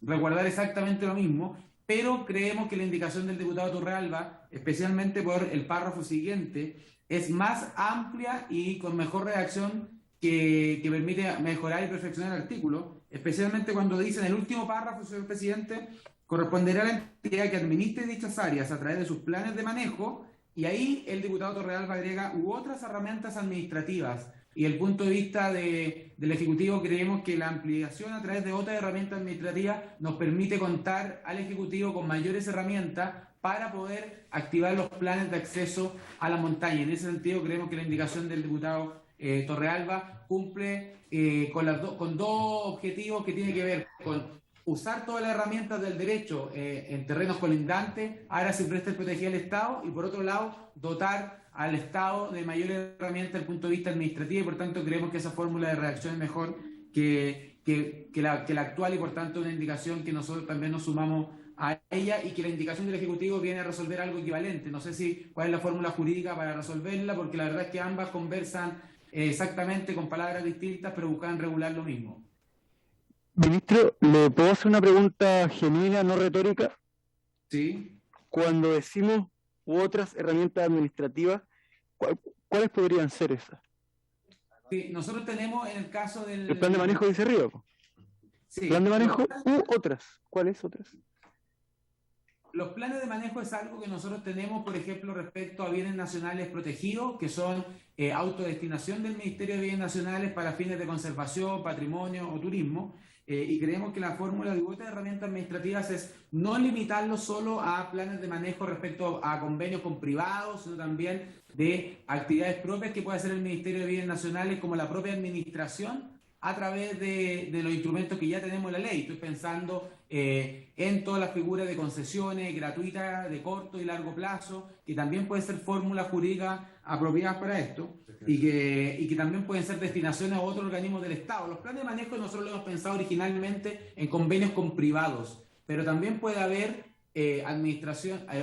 resguardar exactamente lo mismo, pero creemos que la indicación del diputado Torrealba, especialmente por el párrafo siguiente, es más amplia y con mejor redacción, que permite mejorar y perfeccionar el artículo, especialmente cuando dice en el último párrafo, señor presidente: corresponderá a la entidad que administre dichas áreas a través de sus planes de manejo. Y ahí el diputado Torrealba agrega u otras herramientas administrativas. Y el punto de vista del Ejecutivo, creemos que la ampliación a través de otras herramientas administrativas nos permite contar al Ejecutivo con mayores herramientas para poder activar los planes de acceso a la montaña. En ese sentido, creemos que la indicación del diputado Torrealba cumple con dos objetivos que tienen que ver con usar todas las herramientas del derecho en terrenos colindantes, áreas silvestres protegidas del Estado, y por otro lado, dotar al Estado de mayores herramientas desde el punto de vista administrativo, y por tanto creemos que esa fórmula de redacción es mejor que que la actual y por tanto una indicación que nosotros también nos sumamos a ella y que la indicación del Ejecutivo viene a resolver algo equivalente. No sé cuál es la fórmula jurídica para resolverla, porque la verdad es que ambas conversan exactamente con palabras distintas, pero buscan regular lo mismo. Ministro, ¿le puedo hacer una pregunta genuina, no retórica? Sí. Cuando decimos u otras herramientas administrativas, ¿cuáles podrían ser esas? Sí, nosotros tenemos en el caso del... El plan de manejo dice Río. Sí. Plan de manejo u otras. ¿Cuáles otras? Los planes de manejo es algo que nosotros tenemos, por ejemplo, respecto a bienes nacionales protegidos, que son autodestinación del Ministerio de Bienes Nacionales para fines de conservación, patrimonio o turismo. Y creemos que la fórmula de otras herramientas administrativas es no limitarlo solo a planes de manejo respecto a convenios con privados, sino también de actividades propias que puede hacer el Ministerio de Bienes Nacionales como la propia administración a través de los instrumentos que ya tenemos en la ley. Estoy pensando en todas las figuras de concesiones gratuitas de corto y largo plazo, que también pueden ser fórmulas jurídicas apropiadas para esto y que también pueden ser destinaciones a otros organismos del Estado. Los planes de manejo nosotros lo hemos pensado originalmente en convenios con privados, pero también puede haber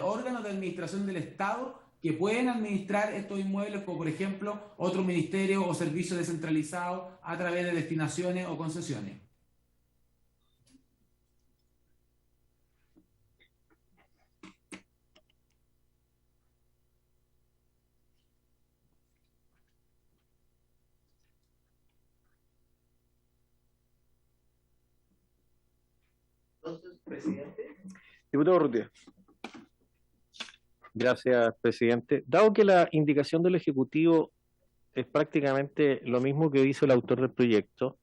órganos de administración del Estado que pueden administrar estos inmuebles, como por ejemplo otros ministerios o servicios descentralizados a través de destinaciones o concesiones. Entonces, presidente. Diputado Urrutia. Gracias, presidente. Dado que la indicación del Ejecutivo es prácticamente lo mismo que dice el autor del proyecto,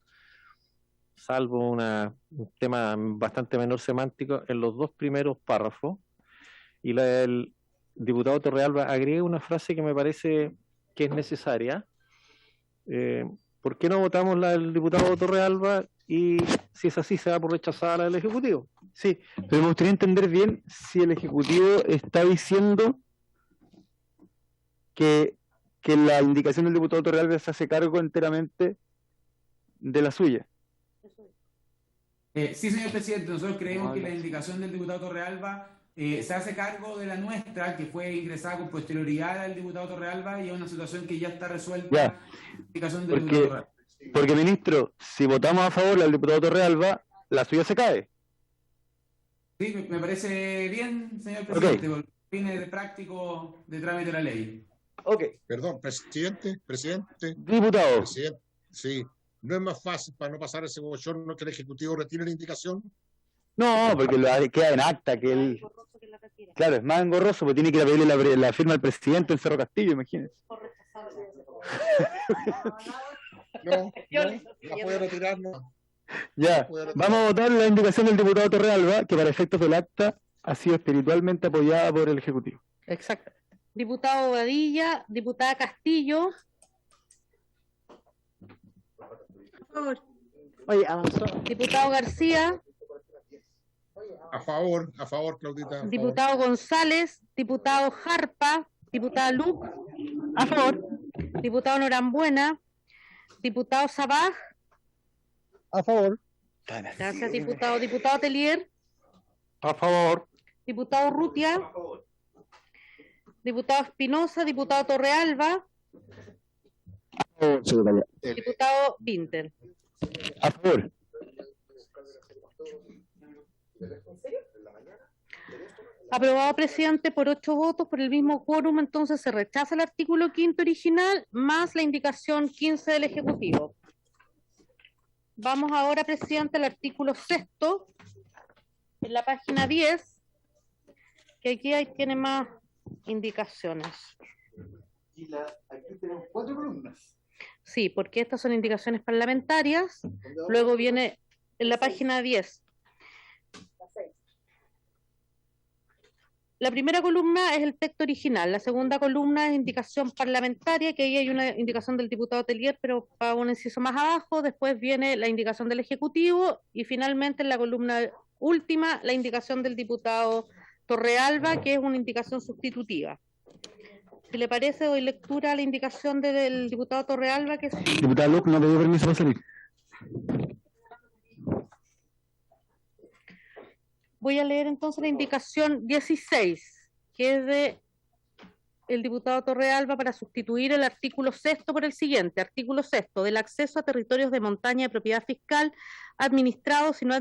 salvo un tema bastante menor semántico en los dos primeros párrafos, y la del diputado Torrealba agrega una frase que me parece que es necesaria. ¿Por qué no votamos la del diputado Torrealba y si es así se da por rechazada la del Ejecutivo? Sí, pero me gustaría entender bien si el Ejecutivo está diciendo que la indicación del diputado Torrealba se hace cargo enteramente de la suya. Sí, señor presidente, nosotros creemos que la indicación del diputado Torrealba se hace cargo de la nuestra, que fue ingresada con posterioridad al diputado Torrealba y es una situación que ya está resuelta. Ya, La indicación del diputado Torrealba. Porque, ministro, si votamos a favor del diputado Torrealba, la suya se cae. Sí, me parece bien, señor presidente, porque viene de práctico de trámite de la ley. Ok. Perdón, presidente. Diputado. Presidente, sí. ¿No es más fácil para no pasar ese bochorno que el Ejecutivo retire la indicación? No, porque queda en acta que él... Claro, es más engorroso, porque tiene que ir a pedirle la firma al presidente del Cerro Castillo, imagínense. No, la puede retirar, no. Ya, vamos a votar la indicación del diputado Torrealba, que para efectos del acta ha sido espiritualmente apoyada por el Ejecutivo. Exacto. Diputado Bobadilla, diputada Castillo. Por favor. Oye, avanzó. Diputado García. A favor, Claudita. Diputado González, diputado Jarpa, diputada Luc. A favor. Diputado Norambuena, diputado Sabaj. A favor. Gracias, diputado. Diputado Telier. A favor. Diputado Urrutia. A favor. Diputado Espinosa, diputado Torrealba. Diputado Vinter. A favor. Aprobado, presidente, por 8 votos, por el mismo quórum, entonces se rechaza el artículo 5º original, más la indicación 15 del Ejecutivo. Vamos ahora, presidente, al artículo 6º, en la página 10, que aquí tiene más indicaciones. Y aquí tenemos 4 columnas. Sí, porque estas son indicaciones parlamentarias. Luego viene en la página 10. La primera columna es el texto original, la segunda columna es indicación parlamentaria, que ahí hay una indicación del diputado Telier, pero para un inciso más abajo, después viene la indicación del Ejecutivo, y finalmente en la columna última, la indicación del diputado Torrealba, que es una indicación sustitutiva. Si le parece, doy lectura a la indicación del diputado Torrealba, que es... Diputado Luc, no le doy permiso para salir. Voy a leer entonces la indicación 16, que es de el diputado Torrealba para sustituir el artículo 6 por el siguiente. Artículo 6, del acceso a territorios de montaña de propiedad fiscal administrados y no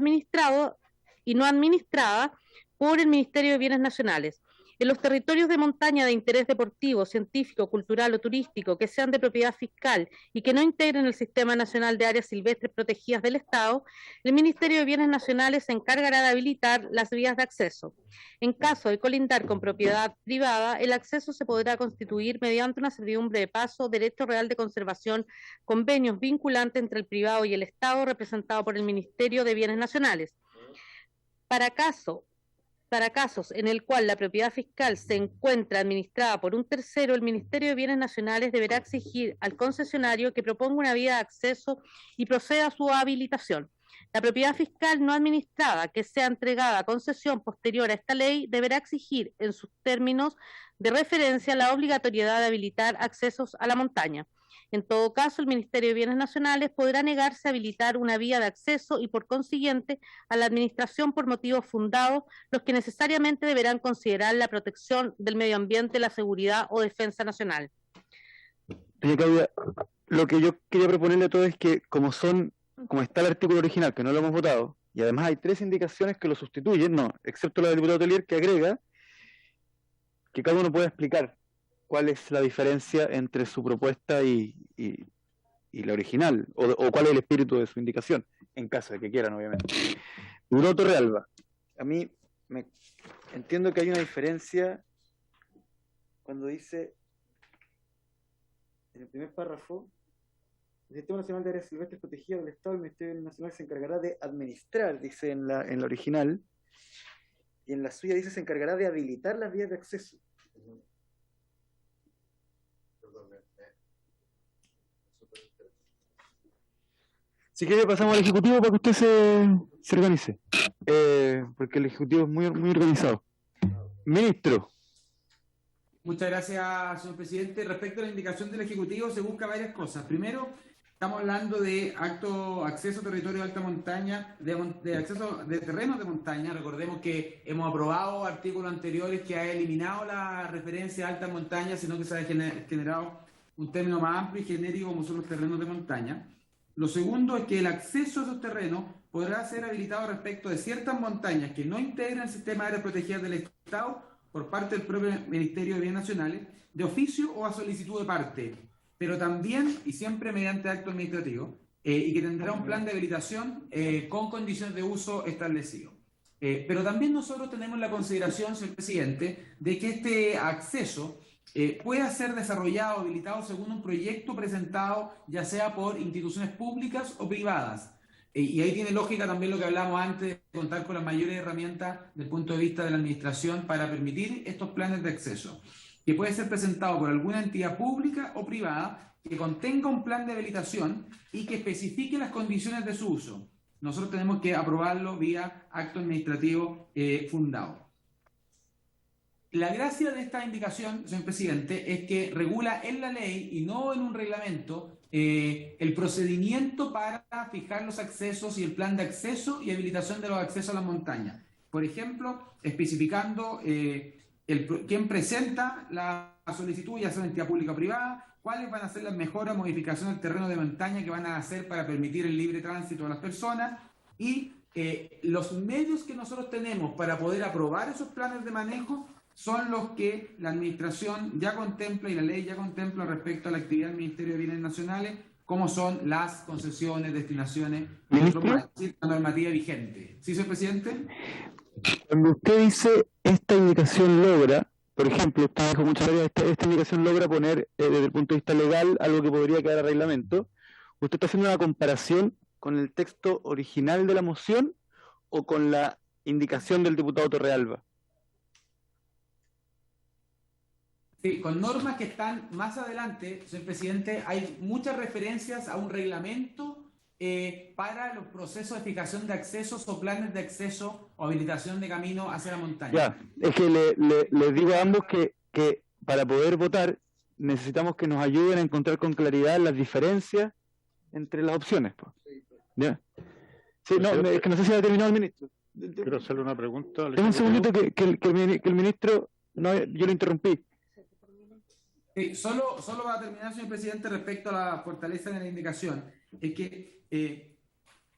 administrada por el Ministerio de Bienes Nacionales. En los territorios de montaña de interés deportivo, científico, cultural o turístico que sean de propiedad fiscal y que no integren el Sistema Nacional de Áreas Silvestres Protegidas del Estado, el Ministerio de Bienes Nacionales se encargará de habilitar las vías de acceso. En caso de colindar con propiedad privada, el acceso se podrá constituir mediante una servidumbre de paso, derecho real de conservación, convenios vinculantes entre el privado y el Estado representado por el Ministerio de Bienes Nacionales. Para casos en el cual la propiedad fiscal se encuentra administrada por un tercero, el Ministerio de Bienes Nacionales deberá exigir al concesionario que proponga una vía de acceso y proceda a su habilitación. La propiedad fiscal no administrada que sea entregada a concesión posterior a esta ley deberá exigir en sus términos de referencia la obligatoriedad de habilitar accesos a la montaña. En todo caso, el Ministerio de Bienes Nacionales podrá negarse a habilitar una vía de acceso y, por consiguiente, a la Administración por motivos fundados, los que necesariamente deberán considerar la protección del medio ambiente, la seguridad o defensa nacional. Doña Claudia, lo que yo quería proponerle a todos es que, como está el artículo original, que no lo hemos votado, y además hay 3 indicaciones que lo sustituyen, excepto la del diputado Telier, que agrega que cada uno pueda explicar cuál es la diferencia entre su propuesta y la original, o cuál es el espíritu de su indicación, en caso de que quieran, obviamente. Diputado Torrealba, a mí entiendo que hay una diferencia cuando dice, en el primer párrafo, el Sistema Nacional de Áreas Silvestres Protegidas del Estado, el Ministerio Nacional se encargará de administrar, dice en la original, y en la suya dice se encargará de habilitar las vías de acceso. Si quiere pasamos al Ejecutivo para que usted se organice, porque el Ejecutivo es muy organizado. Ministro. Muchas gracias, señor presidente. Respecto a la indicación del Ejecutivo, se busca varias cosas. Primero, estamos hablando de acceso a territorio de alta montaña, de acceso de terrenos de montaña. Recordemos que hemos aprobado artículos anteriores que ha eliminado la referencia a alta montaña, sino que se ha generado un término más amplio y genérico como son los terrenos de montaña. Lo segundo es que el acceso a esos terrenos podrá ser habilitado respecto de ciertas montañas que no integran el sistema de áreas protegidas del Estado por parte del propio Ministerio de Bienes Nacionales, de oficio o a solicitud de parte, pero también y siempre mediante acto administrativo, y que tendrá un plan de habilitación con condiciones de uso establecido. Pero también nosotros tenemos la consideración, señor presidente, de que este acceso pueda ser desarrollado o habilitado según un proyecto presentado ya sea por instituciones públicas o privadas. Y ahí tiene lógica también lo que hablamos antes de contar con las mayores herramientas desde el punto de vista de la administración para permitir estos planes de acceso, que puede ser presentado por alguna entidad pública o privada que contenga un plan de habilitación y que especifique las condiciones de su uso. Nosotros tenemos que aprobarlo vía acto administrativo fundado. La gracia de esta indicación, señor presidente, es que regula en la ley y no en un reglamento el procedimiento para fijar los accesos y el plan de acceso y habilitación de los accesos a las montañas. Por ejemplo, especificando quién presenta la solicitud, ya sea una entidad pública o privada, cuáles van a ser las mejoras, modificaciones del terreno de montaña que van a hacer para permitir el libre tránsito de las personas y los medios que nosotros tenemos para poder aprobar esos planes de manejo son los que la administración ya contempla y la ley ya contempla respecto a la actividad del Ministerio de Bienes Nacionales, como son las concesiones, destinaciones, es decir, la normativa vigente. ¿Sí, señor presidente? Cuando usted dice esta indicación logra, por ejemplo, usted dijo muchas veces, esta indicación logra poner desde el punto de vista legal algo que podría quedar a reglamento, ¿usted está haciendo una comparación con el texto original de la moción o con la indicación del diputado Torrealba? Sí, con normas que están más adelante, señor presidente, hay muchas referencias a un reglamento para los procesos de fijación de accesos o planes de acceso o habilitación de camino hacia la montaña. Ya, es que les digo a ambos que para poder votar necesitamos que nos ayuden a encontrar con claridad las diferencias entre las opciones. ¿Ya? Sí, no, es que no sé si ha terminado el ministro. Quiero hacerle una pregunta al Dame un Ejecutivo. segundito que el ministro, no, yo lo interrumpí. Sí, solo para terminar, señor presidente, respecto a la fortaleza de la indicación, es que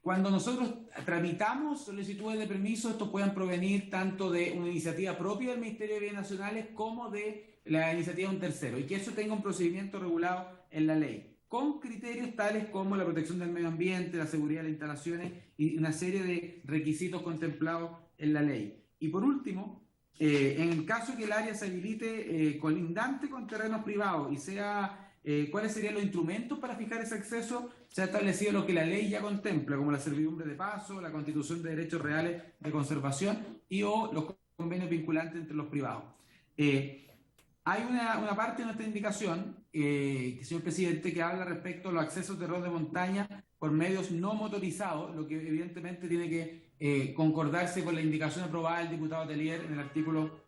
cuando nosotros tramitamos solicitudes de permiso, estos puedan provenir tanto de una iniciativa propia del Ministerio de Bienes Nacionales como de la iniciativa de un tercero, y que eso tenga un procedimiento regulado en la ley, con criterios tales como la protección del medio ambiente, la seguridad de las instalaciones y una serie de requisitos contemplados en la ley. Y por último, en el caso que el área se habilite colindante con terrenos privados y sea cuáles serían los instrumentos para fijar ese acceso, se ha establecido lo que la ley ya contempla, como la servidumbre de paso, la constitución de derechos reales de conservación y o los convenios vinculantes entre los privados. Hay una parte de nuestra indicación, señor presidente, que habla respecto a los accesos de terreno de montaña por medios no motorizados, lo que evidentemente tiene que concordarse con la indicación aprobada del diputado Telier en el artículo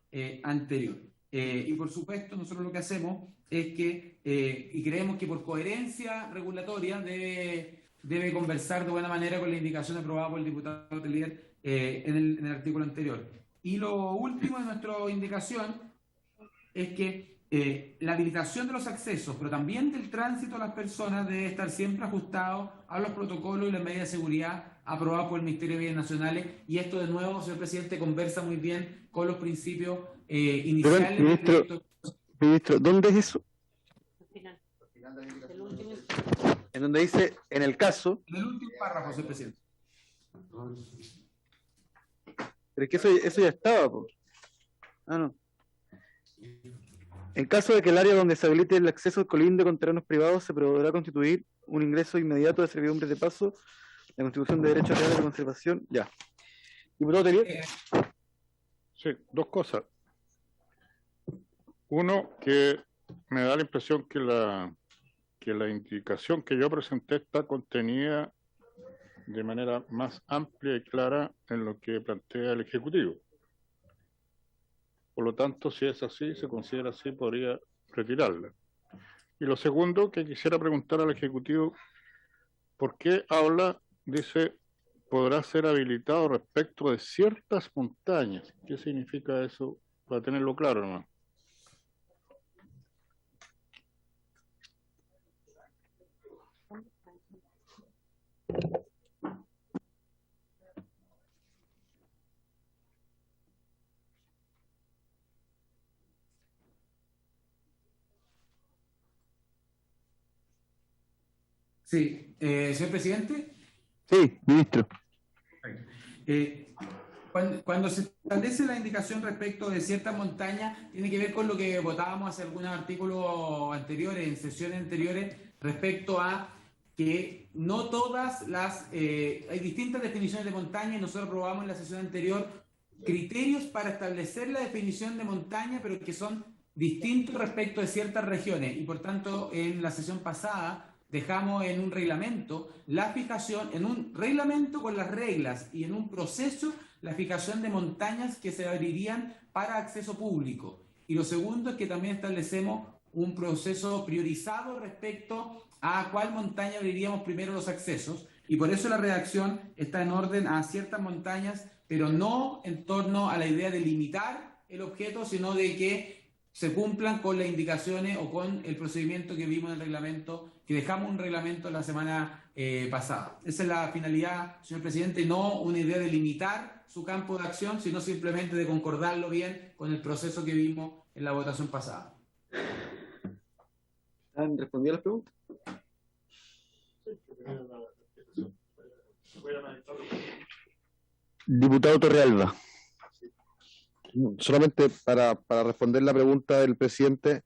anterior. Y por supuesto, nosotros lo que hacemos es que, y creemos que por coherencia regulatoria debe conversar de buena manera con la indicación aprobada por el diputado Telier en el artículo anterior. Y lo último de nuestra indicación es que la habilitación de los accesos, pero también del tránsito a las personas, debe estar siempre ajustado a los protocolos y las medidas de seguridad aprobados por el Ministerio de Bienes Nacionales, y esto de nuevo, señor presidente, conversa muy bien con los principios iniciales. Pero, ministro, ¿dónde es eso? En donde dice, en el caso... En el último párrafo, señor presidente. Pero es que eso ya estaba, po. Ah, no. En caso de que el área donde se habilite el acceso colinde con terrenos privados, se podrá constituir un ingreso inmediato de servidumbres de paso, la constitución de derechos reales de conservación. Ya. Diputado Telier. Sí, dos cosas. Uno, que me da la impresión que la indicación que yo presenté está contenida de manera más amplia y clara en lo que plantea el Ejecutivo. Por lo tanto, si es así, se considera así, podría retirarla. Y lo segundo, que quisiera preguntar al Ejecutivo, ¿por qué habla, dice, podrá ser habilitado respecto de ciertas montañas? ¿Qué significa eso? Para tenerlo claro, ¿no? Sí, señor presidente. Sí, ministro. Cuando se establece la indicación respecto de ciertas montañas, tiene que ver con lo que votábamos hace algunos artículos anteriores, en sesiones anteriores, respecto a que no todas las... hay distintas definiciones de montaña y nosotros aprobamos en la sesión anterior criterios para establecer la definición de montaña, pero que son distintos respecto de ciertas regiones. Y por tanto, en la sesión pasada dejamos en un reglamento la fijación, en un reglamento con las reglas y en un proceso la fijación de montañas que se abrirían para acceso público. Y lo segundo es que también establecemos un proceso priorizado respecto a cuál montaña abriríamos primero los accesos, y por eso la redacción está en orden a ciertas montañas, pero no en torno a la idea de limitar el objeto, sino de que se cumplan con las indicaciones o con el procedimiento que vimos en el reglamento, que dejamos un reglamento la semana pasada. Esa es la finalidad, señor presidente, no una idea de limitar su campo de acción, sino simplemente de concordarlo bien con el proceso que vimos en la votación pasada. ¿Han respondido las preguntas? Diputado Torrealba. Solamente para responder la pregunta del presidente,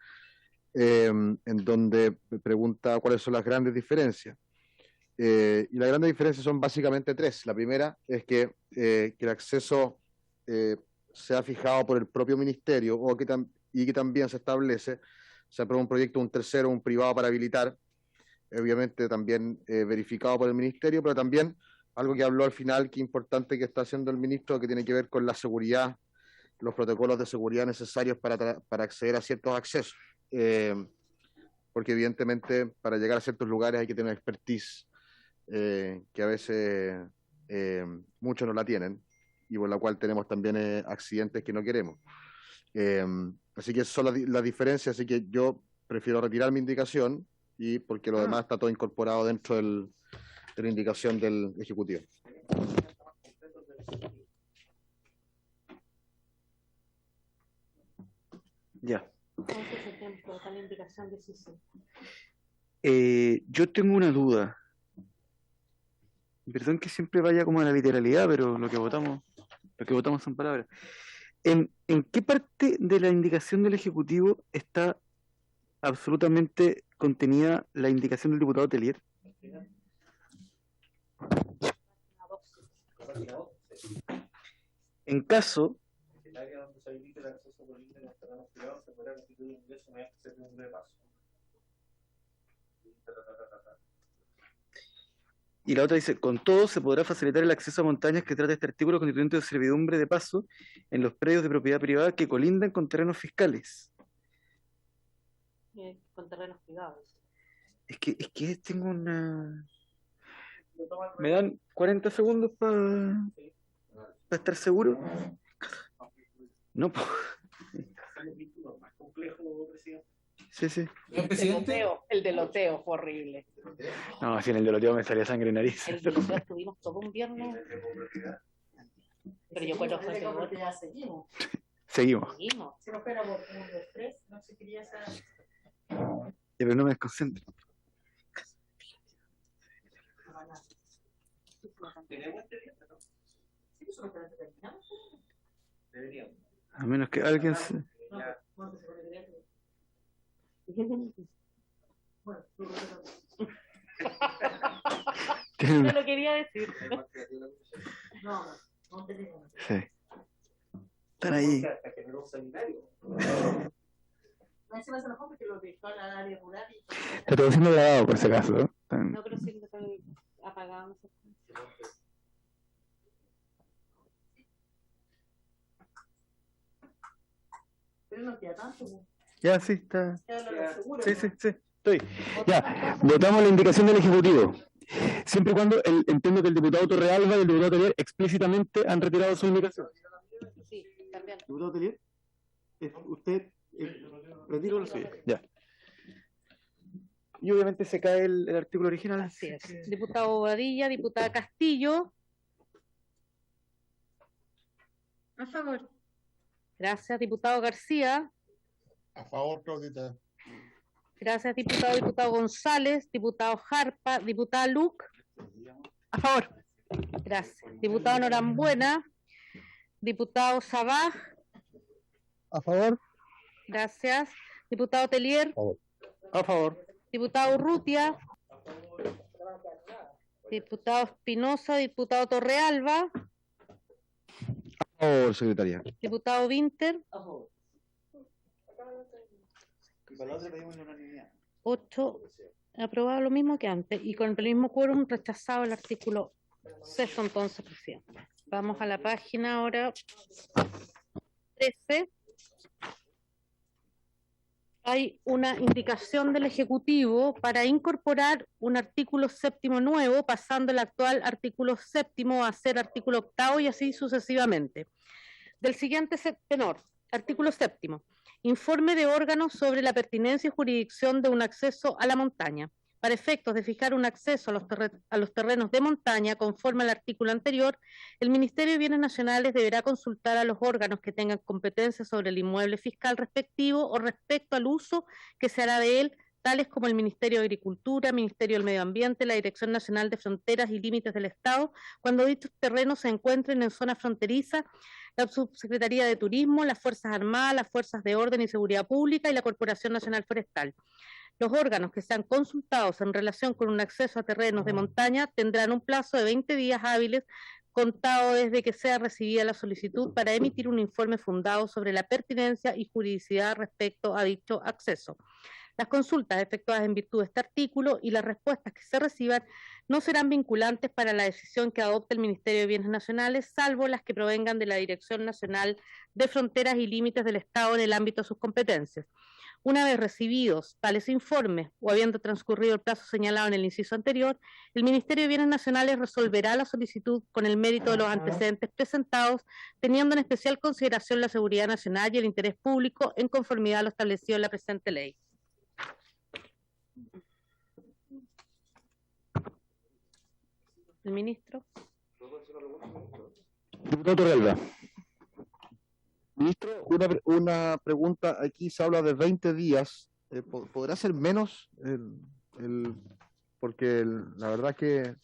en donde me pregunta cuáles son las grandes diferencias. Y las grandes diferencias son básicamente tres. La primera es que el acceso sea fijado por el propio ministerio y que también se establece, se aprueba un proyecto, un tercero, un privado para habilitar, obviamente también verificado por el ministerio, pero también algo que habló al final, que importante que está haciendo el ministro, que tiene que ver con la seguridad, los protocolos de seguridad necesarios para acceder a ciertos accesos. Porque evidentemente para llegar a ciertos lugares hay que tener expertise, que a veces muchos no la tienen. y por la cual tenemos también accidentes que no queremos. Así que esas son las diferencias, así que yo prefiero retirar mi indicación y porque lo demás está todo incorporado dentro de la indicación del Ejecutivo. Ya. 11 de septiembre, está la indicación 16. Yo tengo una duda. Perdón que siempre vaya como a la literalidad, pero lo que votamos son palabras. ¿En qué parte de la indicación del Ejecutivo está absolutamente contenida la indicación del diputado Telier? En caso y la otra dice, con todo se podrá facilitar el acceso a montañas que trata este artículo constituyente de servidumbre de paso en los predios de propiedad privada que colindan con terrenos fiscales. Con terrenos privados. Es que tengo una... ¿Me dan 40 segundos para estar seguro? No, pues... Sí, sí. El de loteo fue horrible. No, si en el de loteo me salía sangre en nariz. El de loteo estuvimos todo un viernes. Pero yo cuando fue peor. Seguimos. Si no fuera por 1, 2, 3, no se quería saber. Pero no me desconcentro. A menos que alguien se... No lo quería decir. Sí. Están ahí. Está todo siendo grabado por si acaso, ¿no? No, pero sí están apagados. Pero no queda tanto. Ya, sí, está. Sí, estoy. Ya, votamos la indicación del Ejecutivo. Siempre y cuando entiendo que el diputado Torrealba y el diputado Telier explícitamente han retirado su indicación. Sí, también. Diputado Telier, usted retiro la suya. Ya. Y obviamente se cae el artículo original. Así es. Diputado Bobadilla, diputada Castillo. A favor. Gracias, diputado García. A favor, Claudita. Gracias, diputado González, diputado Jarpa, diputada Luc. A favor. Gracias. Diputado Norambuena, diputado Sabaj. A favor. Gracias. Diputado Telier. A favor. Diputado Urrutia. Diputado Espinosa, diputado Torrealba. A favor, secretaria. Diputado Vinter. 8. Aprobado lo mismo que antes. Y con el mismo quórum rechazado el artículo 6, entonces, presidente. Vamos a la página ahora 13. Hay una indicación del Ejecutivo para incorporar un artículo 7º nuevo, pasando el actual artículo 7º a ser artículo 8º y así sucesivamente. Del siguiente tenor, artículo 7º. Informe de órganos sobre la pertinencia y jurisdicción de un acceso a la montaña. Para efectos de fijar un acceso a los terrenos de montaña, conforme al artículo anterior, el Ministerio de Bienes Nacionales deberá consultar a los órganos que tengan competencia sobre el inmueble fiscal respectivo o respecto al uso que se hará de él, tales como el Ministerio de Agricultura, Ministerio del Medio Ambiente, la Dirección Nacional de Fronteras y Límites del Estado, cuando dichos terrenos se encuentren en zona fronteriza, la Subsecretaría de Turismo, las Fuerzas Armadas, las Fuerzas de Orden y Seguridad Pública y la Corporación Nacional Forestal. Los órganos que sean consultados en relación con un acceso a terrenos de montaña tendrán un plazo de 20 días hábiles contado desde que sea recibida la solicitud para emitir un informe fundado sobre la pertinencia y juridicidad respecto a dicho acceso. Las consultas efectuadas en virtud de este artículo y las respuestas que se reciban no serán vinculantes para la decisión que adopte el Ministerio de Bienes Nacionales, salvo las que provengan de la Dirección Nacional de Fronteras y Límites del Estado en el ámbito de sus competencias. Una vez recibidos tales informes o habiendo transcurrido el plazo señalado en el inciso anterior, el Ministerio de Bienes Nacionales resolverá la solicitud con el mérito de los antecedentes presentados, teniendo en especial consideración la seguridad nacional y el interés público en conformidad a lo establecido en la presente ley. El ministro. Diputado Torrealba. Ministro, una pregunta. Aquí se habla de 20 días. ¿Podrá ser menos? Porque la verdad que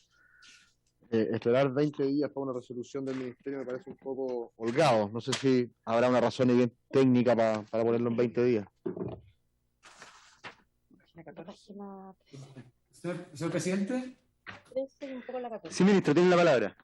esperar 20 días para una resolución del Ministerio me parece un poco holgado. No sé si habrá una razón bien técnica para ponerlo en 20 días. Señor presidente. Sí, ministro, tiene la palabra.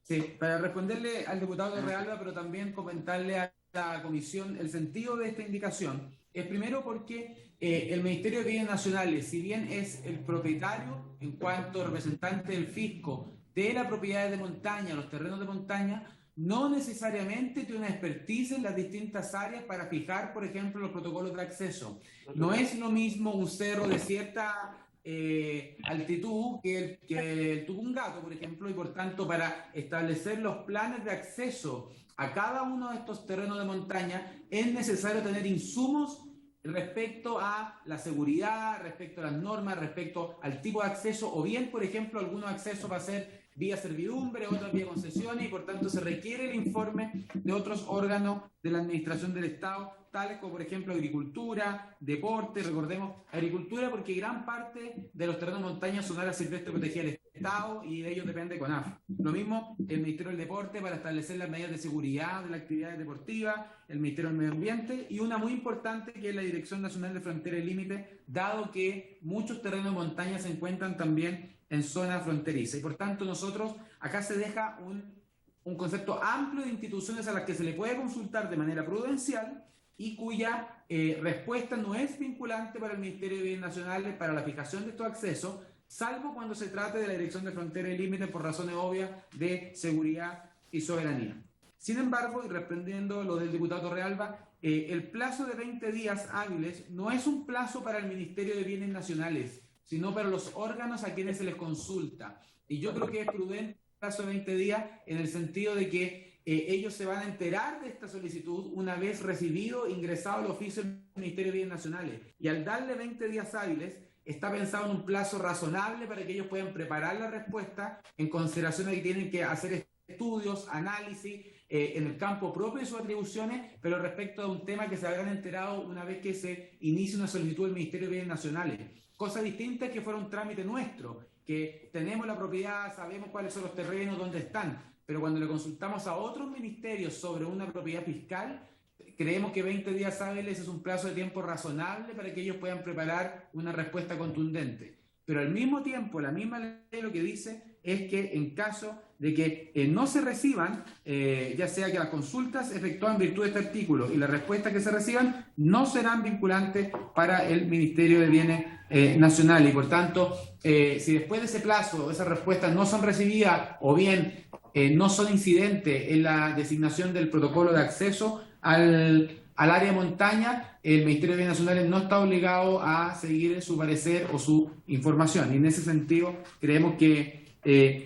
Sí, para responderle al diputado Torrealba, pero también comentarle a la comisión el sentido de esta indicación. Es primero porque el Ministerio de Bienes Nacionales, si bien es el propietario en cuanto representante del fisco de las propiedades de montaña, los terrenos de montaña, no necesariamente tiene una expertise en las distintas áreas para fijar, por ejemplo, los protocolos de acceso. No es lo mismo un cerro de cierta altitud que el Tupungato, por ejemplo, y por tanto para establecer los planes de acceso a cada uno de estos terrenos de montaña es necesario tener insumos respecto a la seguridad, respecto a las normas, respecto al tipo de acceso, o bien, por ejemplo, algunos accesos va a ser vía servidumbre, otras vía concesiones, y por tanto se requiere el informe de otros órganos de la administración del Estado, tales como por ejemplo agricultura, deporte. Recordemos agricultura porque gran parte de los terrenos de montaña son áreas silvestres protegidas del Estado y de ellos depende CONAF. Lo mismo el Ministerio del Deporte para establecer las medidas de seguridad de las actividades deportivas, el Ministerio del Medio Ambiente y una muy importante que es la Dirección Nacional de Frontera y Límite, dado que muchos terrenos de montaña se encuentran también en zona fronteriza. Y por tanto nosotros acá se deja un concepto amplio de instituciones a las que se le puede consultar de manera prudencial y cuya respuesta no es vinculante para el Ministerio de Bienes Nacionales para la fijación de estos accesos, salvo cuando se trate de la Dirección de Frontera y Límite por razones obvias de seguridad y soberanía. Sin embargo, y respondiendo lo del diputado Torrealba, el plazo de 20 días hábiles no es un plazo para el Ministerio de Bienes Nacionales, sino para los órganos a quienes se les consulta. Y yo creo que es prudente el plazo de 20 días en el sentido de que ellos se van a enterar de esta solicitud una vez recibido, ingresado el oficio del Ministerio de Bienes Nacionales. Y al darle 20 días hábiles, está pensado en un plazo razonable para que ellos puedan preparar la respuesta en consideración de que tienen que hacer estudios, análisis en el campo propio de sus atribuciones, pero respecto a un tema que se habrán enterado una vez que se inicie una solicitud del Ministerio de Bienes Nacionales. Cosa distinta es que fuera un trámite nuestro, que tenemos la propiedad, sabemos cuáles son los terrenos, dónde están, pero cuando le consultamos a otros ministerios sobre una propiedad fiscal, creemos que 20 días hábiles es un plazo de tiempo razonable para que ellos puedan preparar una respuesta contundente. Pero al mismo tiempo, la misma ley lo que dice es que en caso de que no se reciban, ya sea que las consultas efectuadas en virtud de este artículo y las respuestas que se reciban no serán vinculantes para el Ministerio de Bienes Nacionales. Y por tanto, si después de ese plazo esas respuestas no son recibidas o bien no son incidentes en la designación del protocolo de acceso al área de montaña, el Ministerio de Bienes Nacionales no está obligado a seguir su parecer o su información. Y en ese sentido, creemos que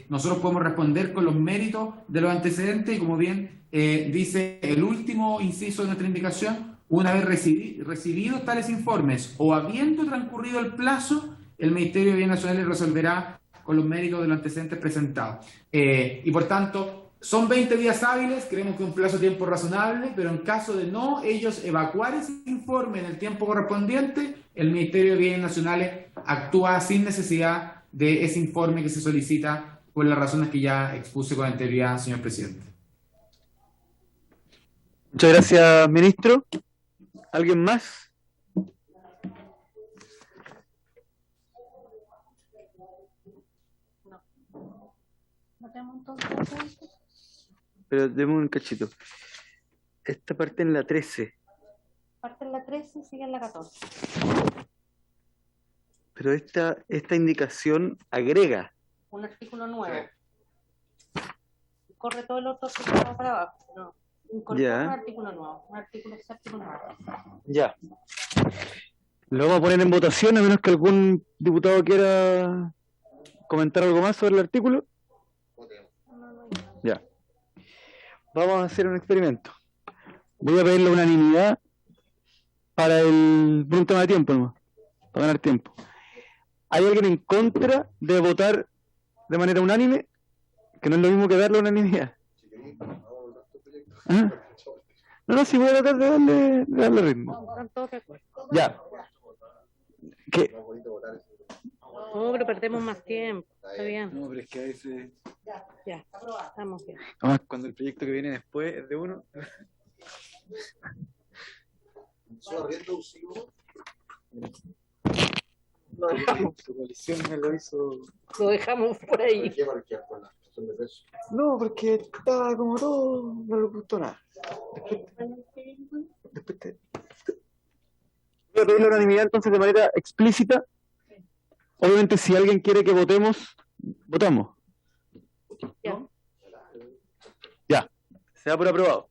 nosotros podemos responder con los méritos de los antecedentes y como bien dice el último inciso de nuestra indicación, una vez recibidos tales informes o habiendo transcurrido el plazo, el Ministerio de Bienes Nacionales resolverá con los méritos de los antecedentes presentados. Y por tanto, son 20 días hábiles, creemos que es un plazo de tiempo razonable, pero en caso de no ellos evacuar ese informe en el tiempo correspondiente, el Ministerio de Bienes Nacionales actúa sin necesidad de ese informe que se solicita por las razones que ya expuse con anterioridad, señor presidente. Muchas gracias, ministro. ¿Alguien más? ¿No tenemos entonces? Pero demos un cachito. Esta parte en la 13. Parte en la 13 y sigue en la 14. Pero esta indicación agrega Un artículo nuevo. Corre todo el otro para abajo. No. Incorporar un artículo nuevo, un artículo séptimo nuevo. Ya. Lo vamos a poner en votación, a menos que algún diputado quiera comentar algo más sobre el artículo. Ya. Vamos a hacer un experimento. Voy a pedir la unanimidad por un tema de tiempo nomás, para ganar tiempo. ¿Hay alguien en contra de votar de manera unánime? Que no es lo mismo que dar la unanimidad. ¿Ah? No, sí voy a tratar de darle ritmo. Ya. ¿Qué? No, pero perdemos más tiempo. Está bien. No, pero es que a veces... Ya, estamos bien. Además, cuando el proyecto que viene después es de uno... Lo dejamos. Su coalición me lo hizo... Lo dejamos por ahí. No, porque estaba como todo, no le gustó nada. Después voy a pedir la unanimidad entonces de manera explícita. Obviamente si alguien quiere que votemos, votamos. Ya. Ya, se da por aprobado.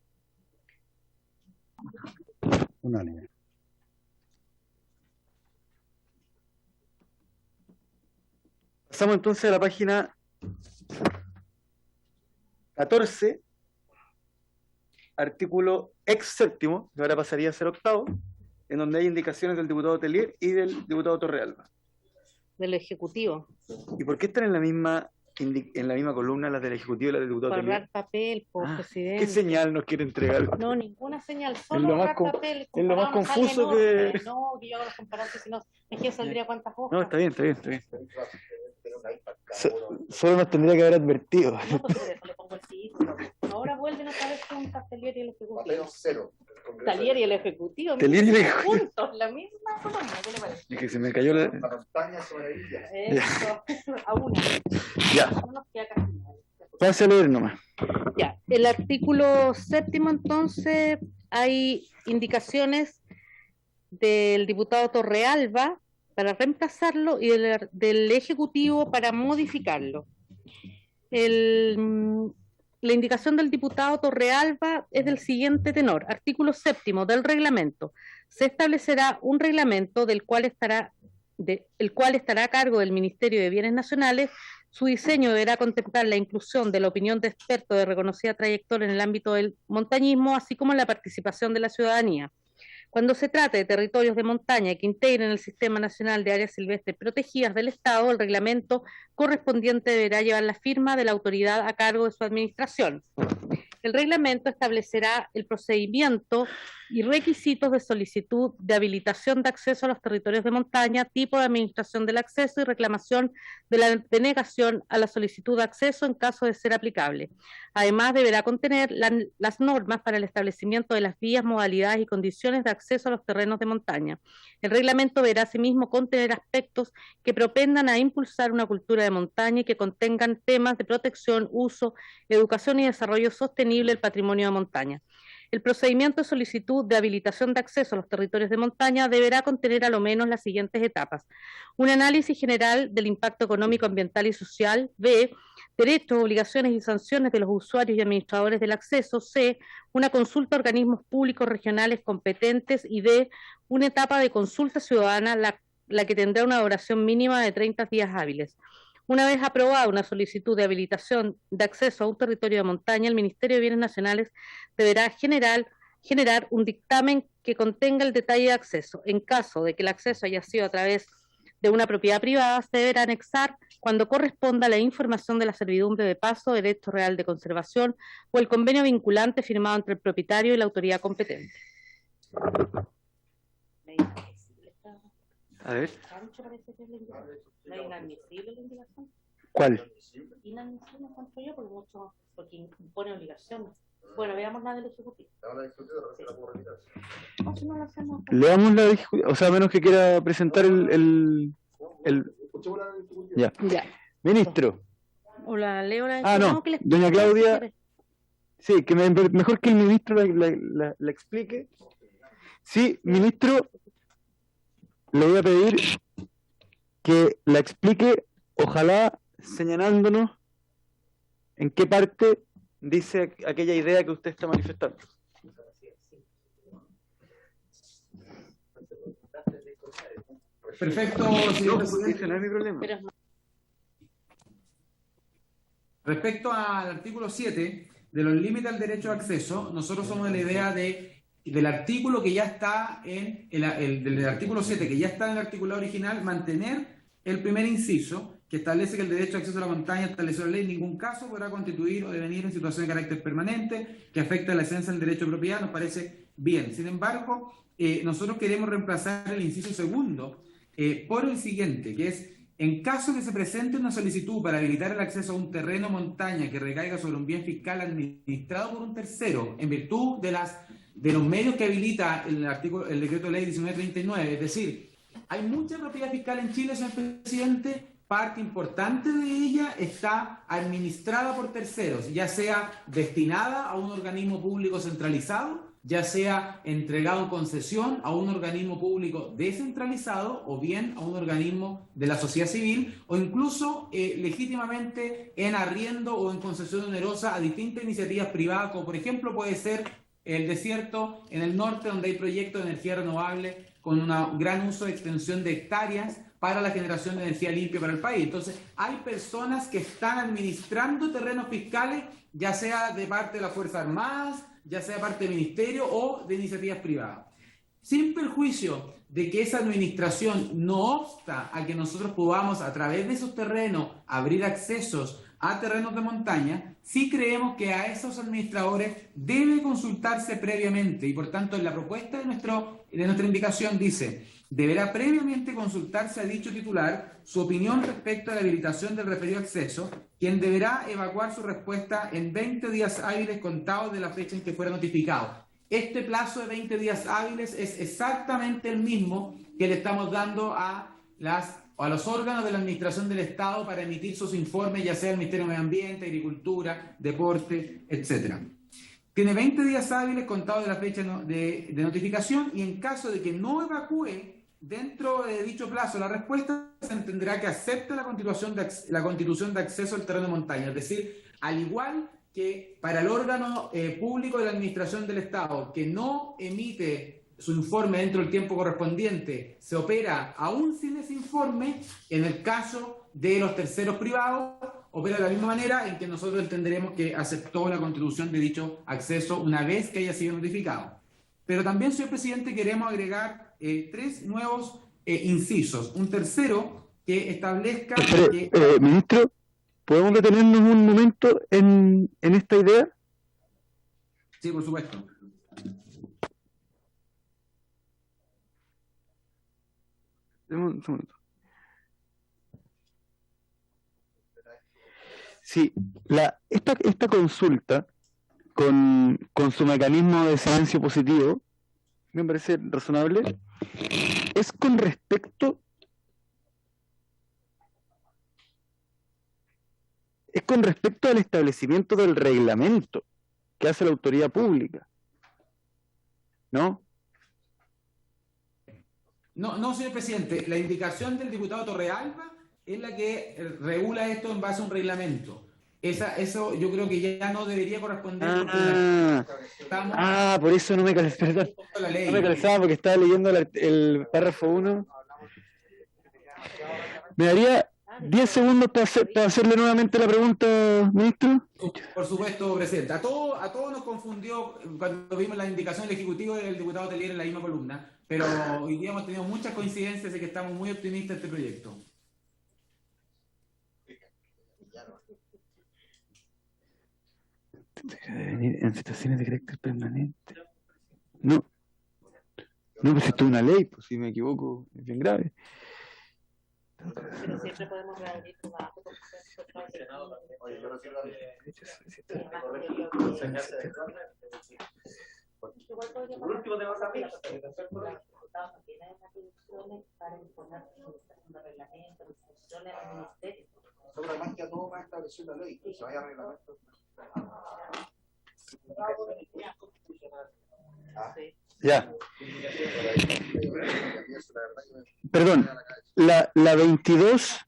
Unánime. Pasamos entonces a la página 14, artículo ex séptimo, que ahora pasaría a ser octavo, en donde hay indicaciones del diputado Telier y del diputado Torrealba. Del Ejecutivo. ¿Y por qué están en la misma columna las del Ejecutivo y las del diputado Para Telier? ahorrar papel, por presidente. ¿Qué señal nos quiere entregar? No, ninguna señal, Es solo lo más ahorrar papel. es lo más comparado no sale confuso enorme. que... No, que yo hago los comparativos, si no, es que saldría cuántas hojas. No, está bien. Solo nos tendría que haber advertido. No, pues por eso le pongo el título. Ahora vuelven otra vez juntas Telier y el Ejecutivo. Telier y el Ejecutivo. Telier y el Ejecutivo. Juntos, la misma columna, ¿qué le parece? Es que se me cayó la... Eso, a una. Ya. No nos queda casi nada. Pase a leer nomás. Ya, el artículo séptimo entonces hay indicaciones del diputado Torrealba para reemplazarlo y del Ejecutivo para modificarlo. La indicación del diputado Torrealba es del siguiente tenor. Artículo séptimo del reglamento. Se establecerá un reglamento el cual estará a cargo del Ministerio de Bienes Nacionales. Su diseño deberá contemplar la inclusión de la opinión de expertos de reconocida trayectoria en el ámbito del montañismo, así como la participación de la ciudadanía. Cuando se trate de territorios de montaña que integren el Sistema Nacional de Áreas Silvestres Protegidas del Estado, el reglamento correspondiente deberá llevar la firma de la autoridad a cargo de su administración. El reglamento establecerá el procedimiento y requisitos de solicitud de habilitación de acceso a los territorios de montaña, tipo de administración del acceso y reclamación de la denegación a la solicitud de acceso en caso de ser aplicable. Además, deberá contener las normas para el establecimiento de las vías, modalidades y condiciones de acceso a los terrenos de montaña. El reglamento deberá asimismo contener aspectos que propendan a impulsar una cultura de montaña y que contengan temas de protección, uso, educación y desarrollo sostenible del patrimonio de montaña. El procedimiento de solicitud de habilitación de acceso a los territorios de montaña deberá contener a lo menos las siguientes etapas: un análisis general del impacto económico, ambiental y social; B, derechos, obligaciones y sanciones de los usuarios y administradores del acceso; C, una consulta a organismos públicos regionales competentes; y D, una etapa de consulta ciudadana, la que tendrá una duración mínima de 30 días hábiles. Una vez aprobada una solicitud de habilitación de acceso a un territorio de montaña, el Ministerio de Bienes Nacionales deberá generar un dictamen que contenga el detalle de acceso. En caso de que el acceso haya sido a través de una propiedad privada, se deberá anexar, cuando corresponda, la información de la servidumbre de paso, derecho real de conservación o el convenio vinculante firmado entre el propietario y la autoridad competente. A ver. ¿No es inadmisible la indicación? ¿Cuál? Inadmisible, encuentro yo, porque impone obligaciones. Bueno, veamos la del Ejecutivo. No, si no la hacemos. Leamos la del Ejecutivo, o sea, a menos que quiera presentar Ya. Ministro. O la leo la no, doña Claudia. Sí, que mejor que el ministro la explique. Sí, ministro, le voy a pedir que la explique, ojalá señalándonos en qué parte dice aquella idea que usted está manifestando. Perfecto, señor presidente. No es mi problema. Respecto al artículo 7, de los límites al derecho de acceso, nosotros somos de la idea del artículo que ya está en del artículo 7, que ya está en el articulado original, mantener el primer inciso, que establece que el derecho de acceso a la montaña establecido en la ley en ningún caso podrá constituir o devenir en situación de carácter permanente que afecta a la esencia del derecho de propiedad. Nos parece bien. Sin embargo, nosotros queremos reemplazar el inciso segundo por el siguiente, que es: en caso que se presente una solicitud para habilitar el acceso a un terreno montaña que recaiga sobre un bien fiscal administrado por un tercero, en virtud de los medios que habilita el decreto de ley 1939, es decir, hay mucha propiedad fiscal en Chile, señor presidente, parte importante de ella está administrada por terceros, ya sea destinada a un organismo público centralizado, ya sea entregado en concesión a un organismo público descentralizado o bien a un organismo de la sociedad civil, o incluso legítimamente en arriendo o en concesión onerosa a distintas iniciativas privadas, como por ejemplo puede ser el desierto en el norte, donde hay proyectos de energía renovable con un gran uso de extensión de hectáreas para la generación de energía limpia para el país. Entonces, hay personas que están administrando terrenos fiscales, ya sea de parte de las Fuerzas Armadas, ya sea parte del Ministerio o de iniciativas privadas. Sin perjuicio de que esa administración no obsta a que nosotros podamos a través de esos terrenos abrir accesos a terrenos de montaña, sí creemos que a esos administradores debe consultarse previamente, y por tanto en la propuesta de nuestra indicación dice: deberá previamente consultarse a dicho titular su opinión respecto a la habilitación del referido acceso, quien deberá evacuar su respuesta en 20 días hábiles contados de la fecha en que fuera notificado. Este plazo de 20 días hábiles es exactamente el mismo que le estamos dando a los órganos de la administración del Estado para emitir sus informes, ya sea el Ministerio de Medio Ambiente, Agricultura, Deporte, etc. Tiene 20 días hábiles contados de la fecha de notificación, y en caso de que no evacúe dentro de dicho plazo la respuesta, se entenderá que acepta la constitución de acceso al terreno de montaña. Es decir, al igual que para el órgano público de la administración del Estado que no emite su informe dentro del tiempo correspondiente, se opera aún sin ese informe, en el caso de los terceros privados opera de la misma manera en que nosotros entenderemos que aceptó la constitución de dicho acceso una vez que haya sido notificado. Pero también, señor presidente, queremos agregar 3 nuevos incisos. Un tercero que establezca que... Ministro, ¿podemos detenernos un momento en esta idea? Sí, por supuesto. Un segundo. Sí, esta consulta con su mecanismo de silencio positivo me parece razonable. Es con respecto al establecimiento del reglamento que hace la autoridad pública, ¿no? No, señor presidente, la indicación del diputado Torrealba es la que regula esto en base a un reglamento. Eso yo creo que ya no debería corresponder. Por eso no me calzaba. No me calzaba porque estaba leyendo el párrafo 1. ¿Me daría 10 segundos para hacerle nuevamente la pregunta, ministro? Por supuesto, presidente. A todos nos confundió cuando vimos la indicación del Ejecutivo y del diputado Telier en la misma columna, pero hoy día hemos tenido muchas coincidencias y que estamos muy optimistas de este proyecto. Debe venir en situaciones de carácter permanente. No, pues esto es una ley, pues si me equivoco es bien grave. Pero siempre podemos reabrir tu debate. Por último, tenemos a Mix. Para imponer reglamentos, instrucciones al ministerio. Sobre más que a todo más estableció la ley, que se vaya a reglamento. Ya. Perdón, la 22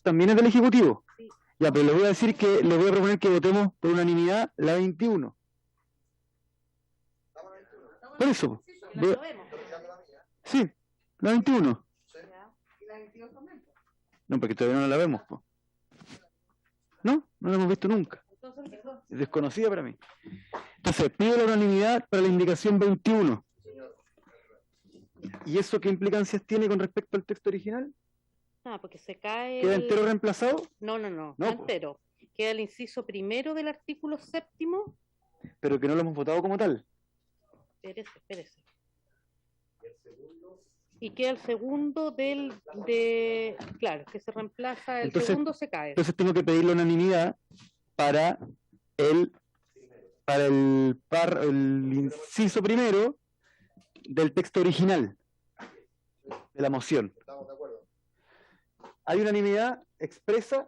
también es del Ejecutivo. Ya, pero les voy a decir que les voy a proponer que votemos por unanimidad la 21. Por eso. Sí, La 21. Y la 22 también. No, porque todavía no la vemos, po. No la hemos visto nunca. Es desconocida para mí. Entonces, pido la unanimidad para la indicación 21. ¿Y eso qué implicancias tiene con respecto al texto original? Ah, porque se cae. ¿Queda entero reemplazado? No No, entero. Queda el inciso primero del artículo 7º. Pero que no lo hemos votado como tal. Espérese. Y queda el segundo claro, que se reemplaza, el Entonces, segundo se cae. Entonces tengo que pedir la unanimidad para el inciso primero del texto original de la moción. Estamos de acuerdo. ¿Hay unanimidad expresa?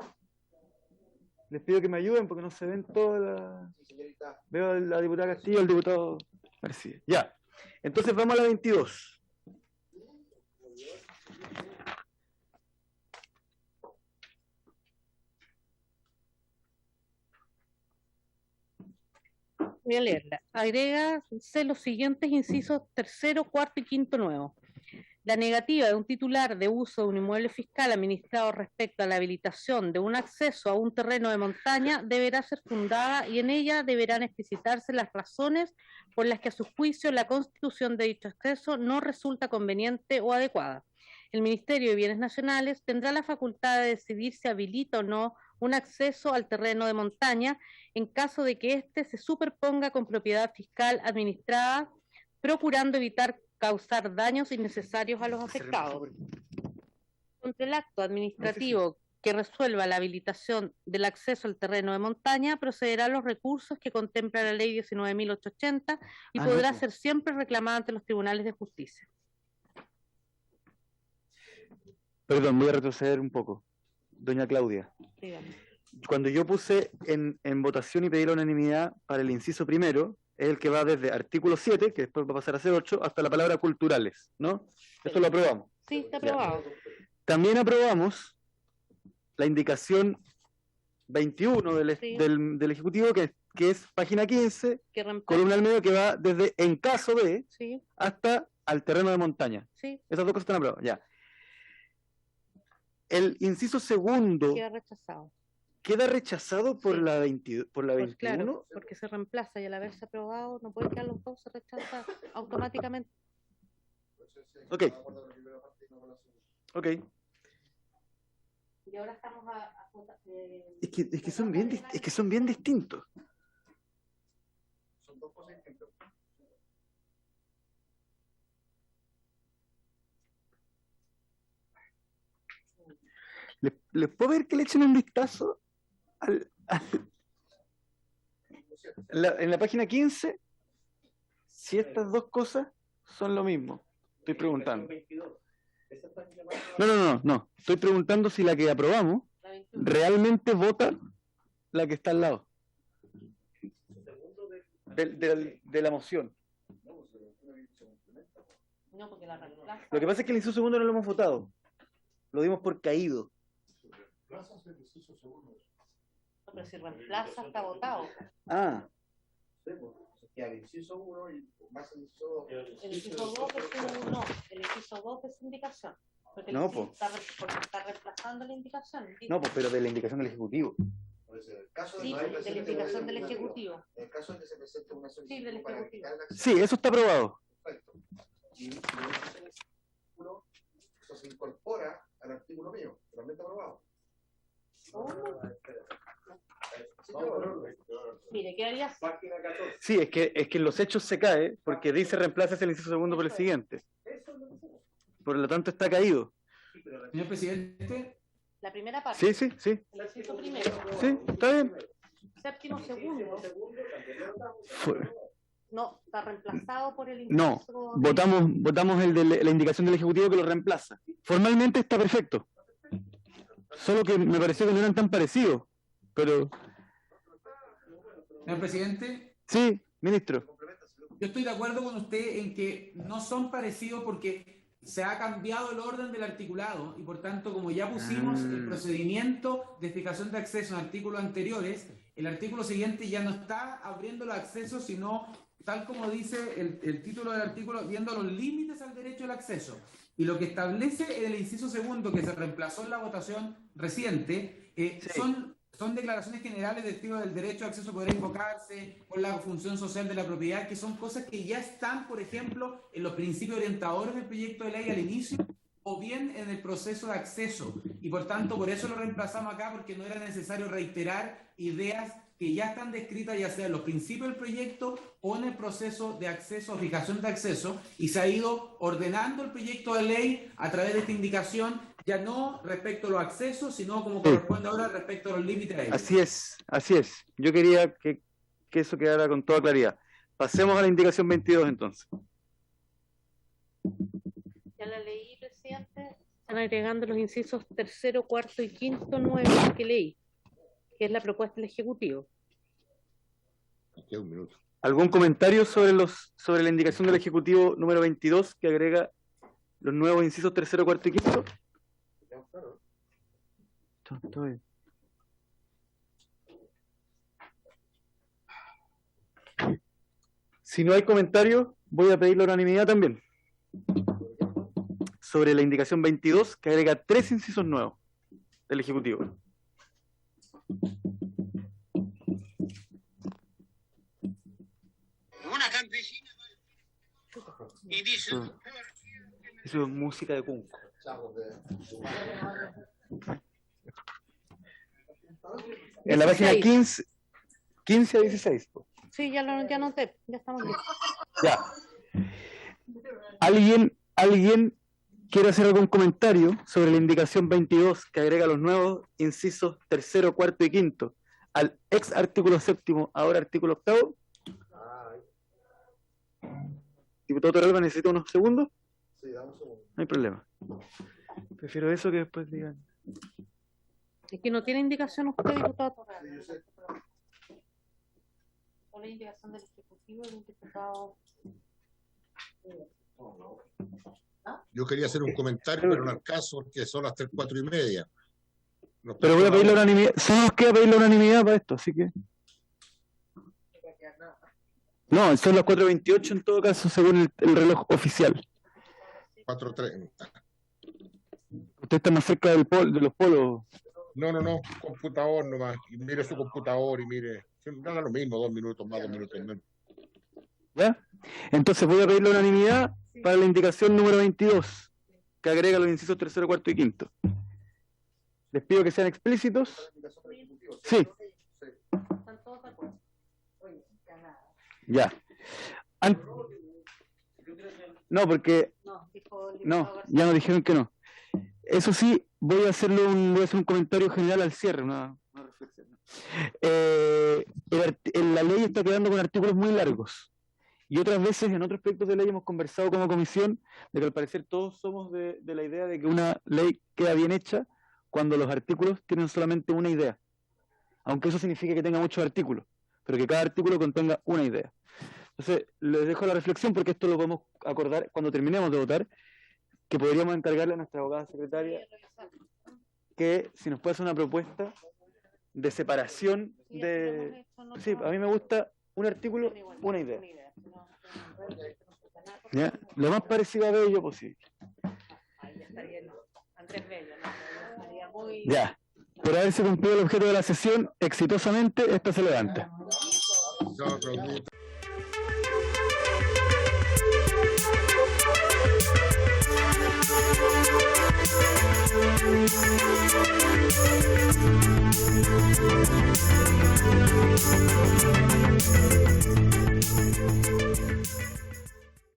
Les pido que me ayuden porque no se ven todas las... Señorita. Veo a la diputada Castillo, al diputado García. Ya. Entonces vamos a la 22. Voy a leerla. Agrégase los siguientes incisos 3º, 4º y 5º nuevos. La negativa de un titular de uso de un inmueble fiscal administrado respecto a la habilitación de un acceso a un terreno de montaña deberá ser fundada y en ella deberán explicitarse las razones por las que a su juicio la constitución de dicho acceso no resulta conveniente o adecuada. El Ministerio de Bienes Nacionales tendrá la facultad de decidir si habilita o no un acceso al terreno de montaña en caso de que éste se superponga con propiedad fiscal administrada, procurando evitar causar daños innecesarios a los afectados. Contra el acto administrativo que resuelva la habilitación del acceso al terreno de montaña, procederá a los recursos que contempla la ley 19.880 y podrá ser siempre reclamada ante los tribunales de justicia. Perdón, voy a retroceder un poco. Doña Claudia. Dígame. Cuando yo puse en votación y pedí la unanimidad para el inciso primero, es el que va desde artículo 7, que después va a pasar a ser 8, hasta la palabra culturales, ¿no? Esto lo aprobamos. Sí, está aprobado. También aprobamos la indicación 21 del Ejecutivo, que es página 15, columna al medio, que va desde en caso de hasta al terreno de montaña. Sí. Esas dos cosas están aprobadas, ya. El inciso segundo Queda rechazado. queda rechazado por la 21. Claro, porque se reemplaza y al haberse aprobado no puede quedar los dos, se rechaza automáticamente. Ok. Ok. Y ahora estamos Es que son bien distintos. Son dos cosas distintas. ¿Les puedo ver que le echen un vistazo en la página 15? Si estas dos cosas son lo mismo. Estoy preguntando. No. Estoy preguntando si la que aprobamos realmente vota la que está al lado de la moción. No, porque la reemplaza. Lo que pasa es que el inciso segundo no lo hemos votado. Lo dimos por caído. No, pero si reemplaza está votado. Ah. El inciso 1 y más el inciso 2. El inciso 2 es no, el inciso 2 es indicación. Porque No, porque está reemplazando la indicación. No, pues, pero de la indicación del Ejecutivo. Sí, de la indicación del Ejecutivo. En el caso de que se presente una solicitud del para Ejecutivo. quitar el acceso. Sí, eso está aprobado. Perfecto. Y eso se incorpora al artículo mío, que también está aprobado. Mire, quedaría así. Página 14. Sí, es que en los hechos se cae porque dice reemplaza el inciso segundo por el siguiente. Por lo tanto está caído. Señor presidente. La primera parte. Sí. El inciso primero. Sí, está bien. Séptimo segundo. No, está reemplazado por el No, inciso. votamos el de la indicación del Ejecutivo que lo reemplaza. Formalmente está perfecto. Solo que me pareció que no eran tan parecidos. Pero. Señor presidente. Sí, ministro. Yo estoy de acuerdo con usted en que no son parecidos porque se ha cambiado el orden del articulado y por tanto, como ya pusimos el procedimiento de fijación de acceso en artículos anteriores, el artículo siguiente ya no está abriendo los accesos, sino tal como dice el título del artículo, viendo los límites al derecho al acceso. Y lo que establece el inciso segundo, que se reemplazó en la votación reciente, son declaraciones generales del tipo del derecho a acceso podrá invocarse por la función social de la propiedad, que son cosas que ya están, por ejemplo, en los principios orientadores del proyecto de ley al inicio, o bien en el proceso de acceso. Y por tanto, por eso lo reemplazamos acá, porque no era necesario reiterar ideas que ya están descritas, ya sea en los principios del proyecto o en el proceso de acceso o fijación de acceso, y se ha ido ordenando el proyecto de ley a través de esta indicación, ya no respecto a los accesos, sino como corresponde ahora respecto a los límites de ellos. Así es. Yo quería que eso quedara con toda claridad. Pasemos a la indicación 22 entonces. Ya la leí, presidente. Están agregando los incisos 3º, 4º y 5º, 9 que leí, que es la propuesta del Ejecutivo. Un minuto. ¿Algún comentario sobre la indicación del Ejecutivo número 22 que agrega los nuevos incisos 3º, 4º y 5º? Todo bien. Si no hay comentarios, voy a pedir la unanimidad también. Sobre la indicación 22, que agrega 3 incisos nuevos del Ejecutivo. Una campesina y dice... Eso es música de Cunco. En la página 15 a 16. Sí, ya noté, ya estamos listos. Ya. ¿Alguien quiere hacer algún comentario sobre la indicación 22 que agrega los nuevos incisos 3º, 4º y 5º al ex artículo 7º, ahora artículo 8º? Diputado Torralba, ¿necesita unos segundos? Sí, dame un segundo. No hay problema. Prefiero eso que después digan. Es que no tiene indicación usted, diputado Torralba. Sí, yo sé. Solo indicación del Ejecutivo y del diputado. Yo quería hacer un comentario, pero no al caso, porque son las 3, 4 y media. Pero voy a pedir la unanimidad. Solo nos queda pedir la unanimidad para esto, así que. No, son las 4:28 en todo caso, según el reloj oficial. 4:30. Usted está más cerca de los polos. No, computador nomás. Y mire su computador y mire. Nada lo mismo, 2 minutos más, 2 minutos menos. ¿Ya? Entonces voy a pedir la unanimidad para la indicación número 22, que agrega los incisos 3º, 4º y 5º. Les pido que sean explícitos. Sí. ¿Están todos de acuerdo? Ya. No, porque no, ya nos dijeron que no. Eso sí, voy a hacer un comentario general al cierre, una reflexión. La ley está quedando con artículos muy largos. Y otras veces en otros proyectos de ley hemos conversado como comisión de que al parecer todos somos de la idea de que una ley queda bien hecha cuando los artículos tienen solamente una idea. Aunque eso signifique que tenga muchos artículos, pero que cada artículo contenga una idea. Entonces, les dejo la reflexión porque esto lo podemos acordar cuando terminemos de votar, que podríamos encargarle a nuestra abogada secretaria que si nos puede hacer una propuesta de separación de... Sí, a mí me gusta un artículo, una idea. ¿Ya? Lo más parecido a Bello posible. Ya. Por haberse cumplido el objeto de la sesión exitosamente, esta se levanta.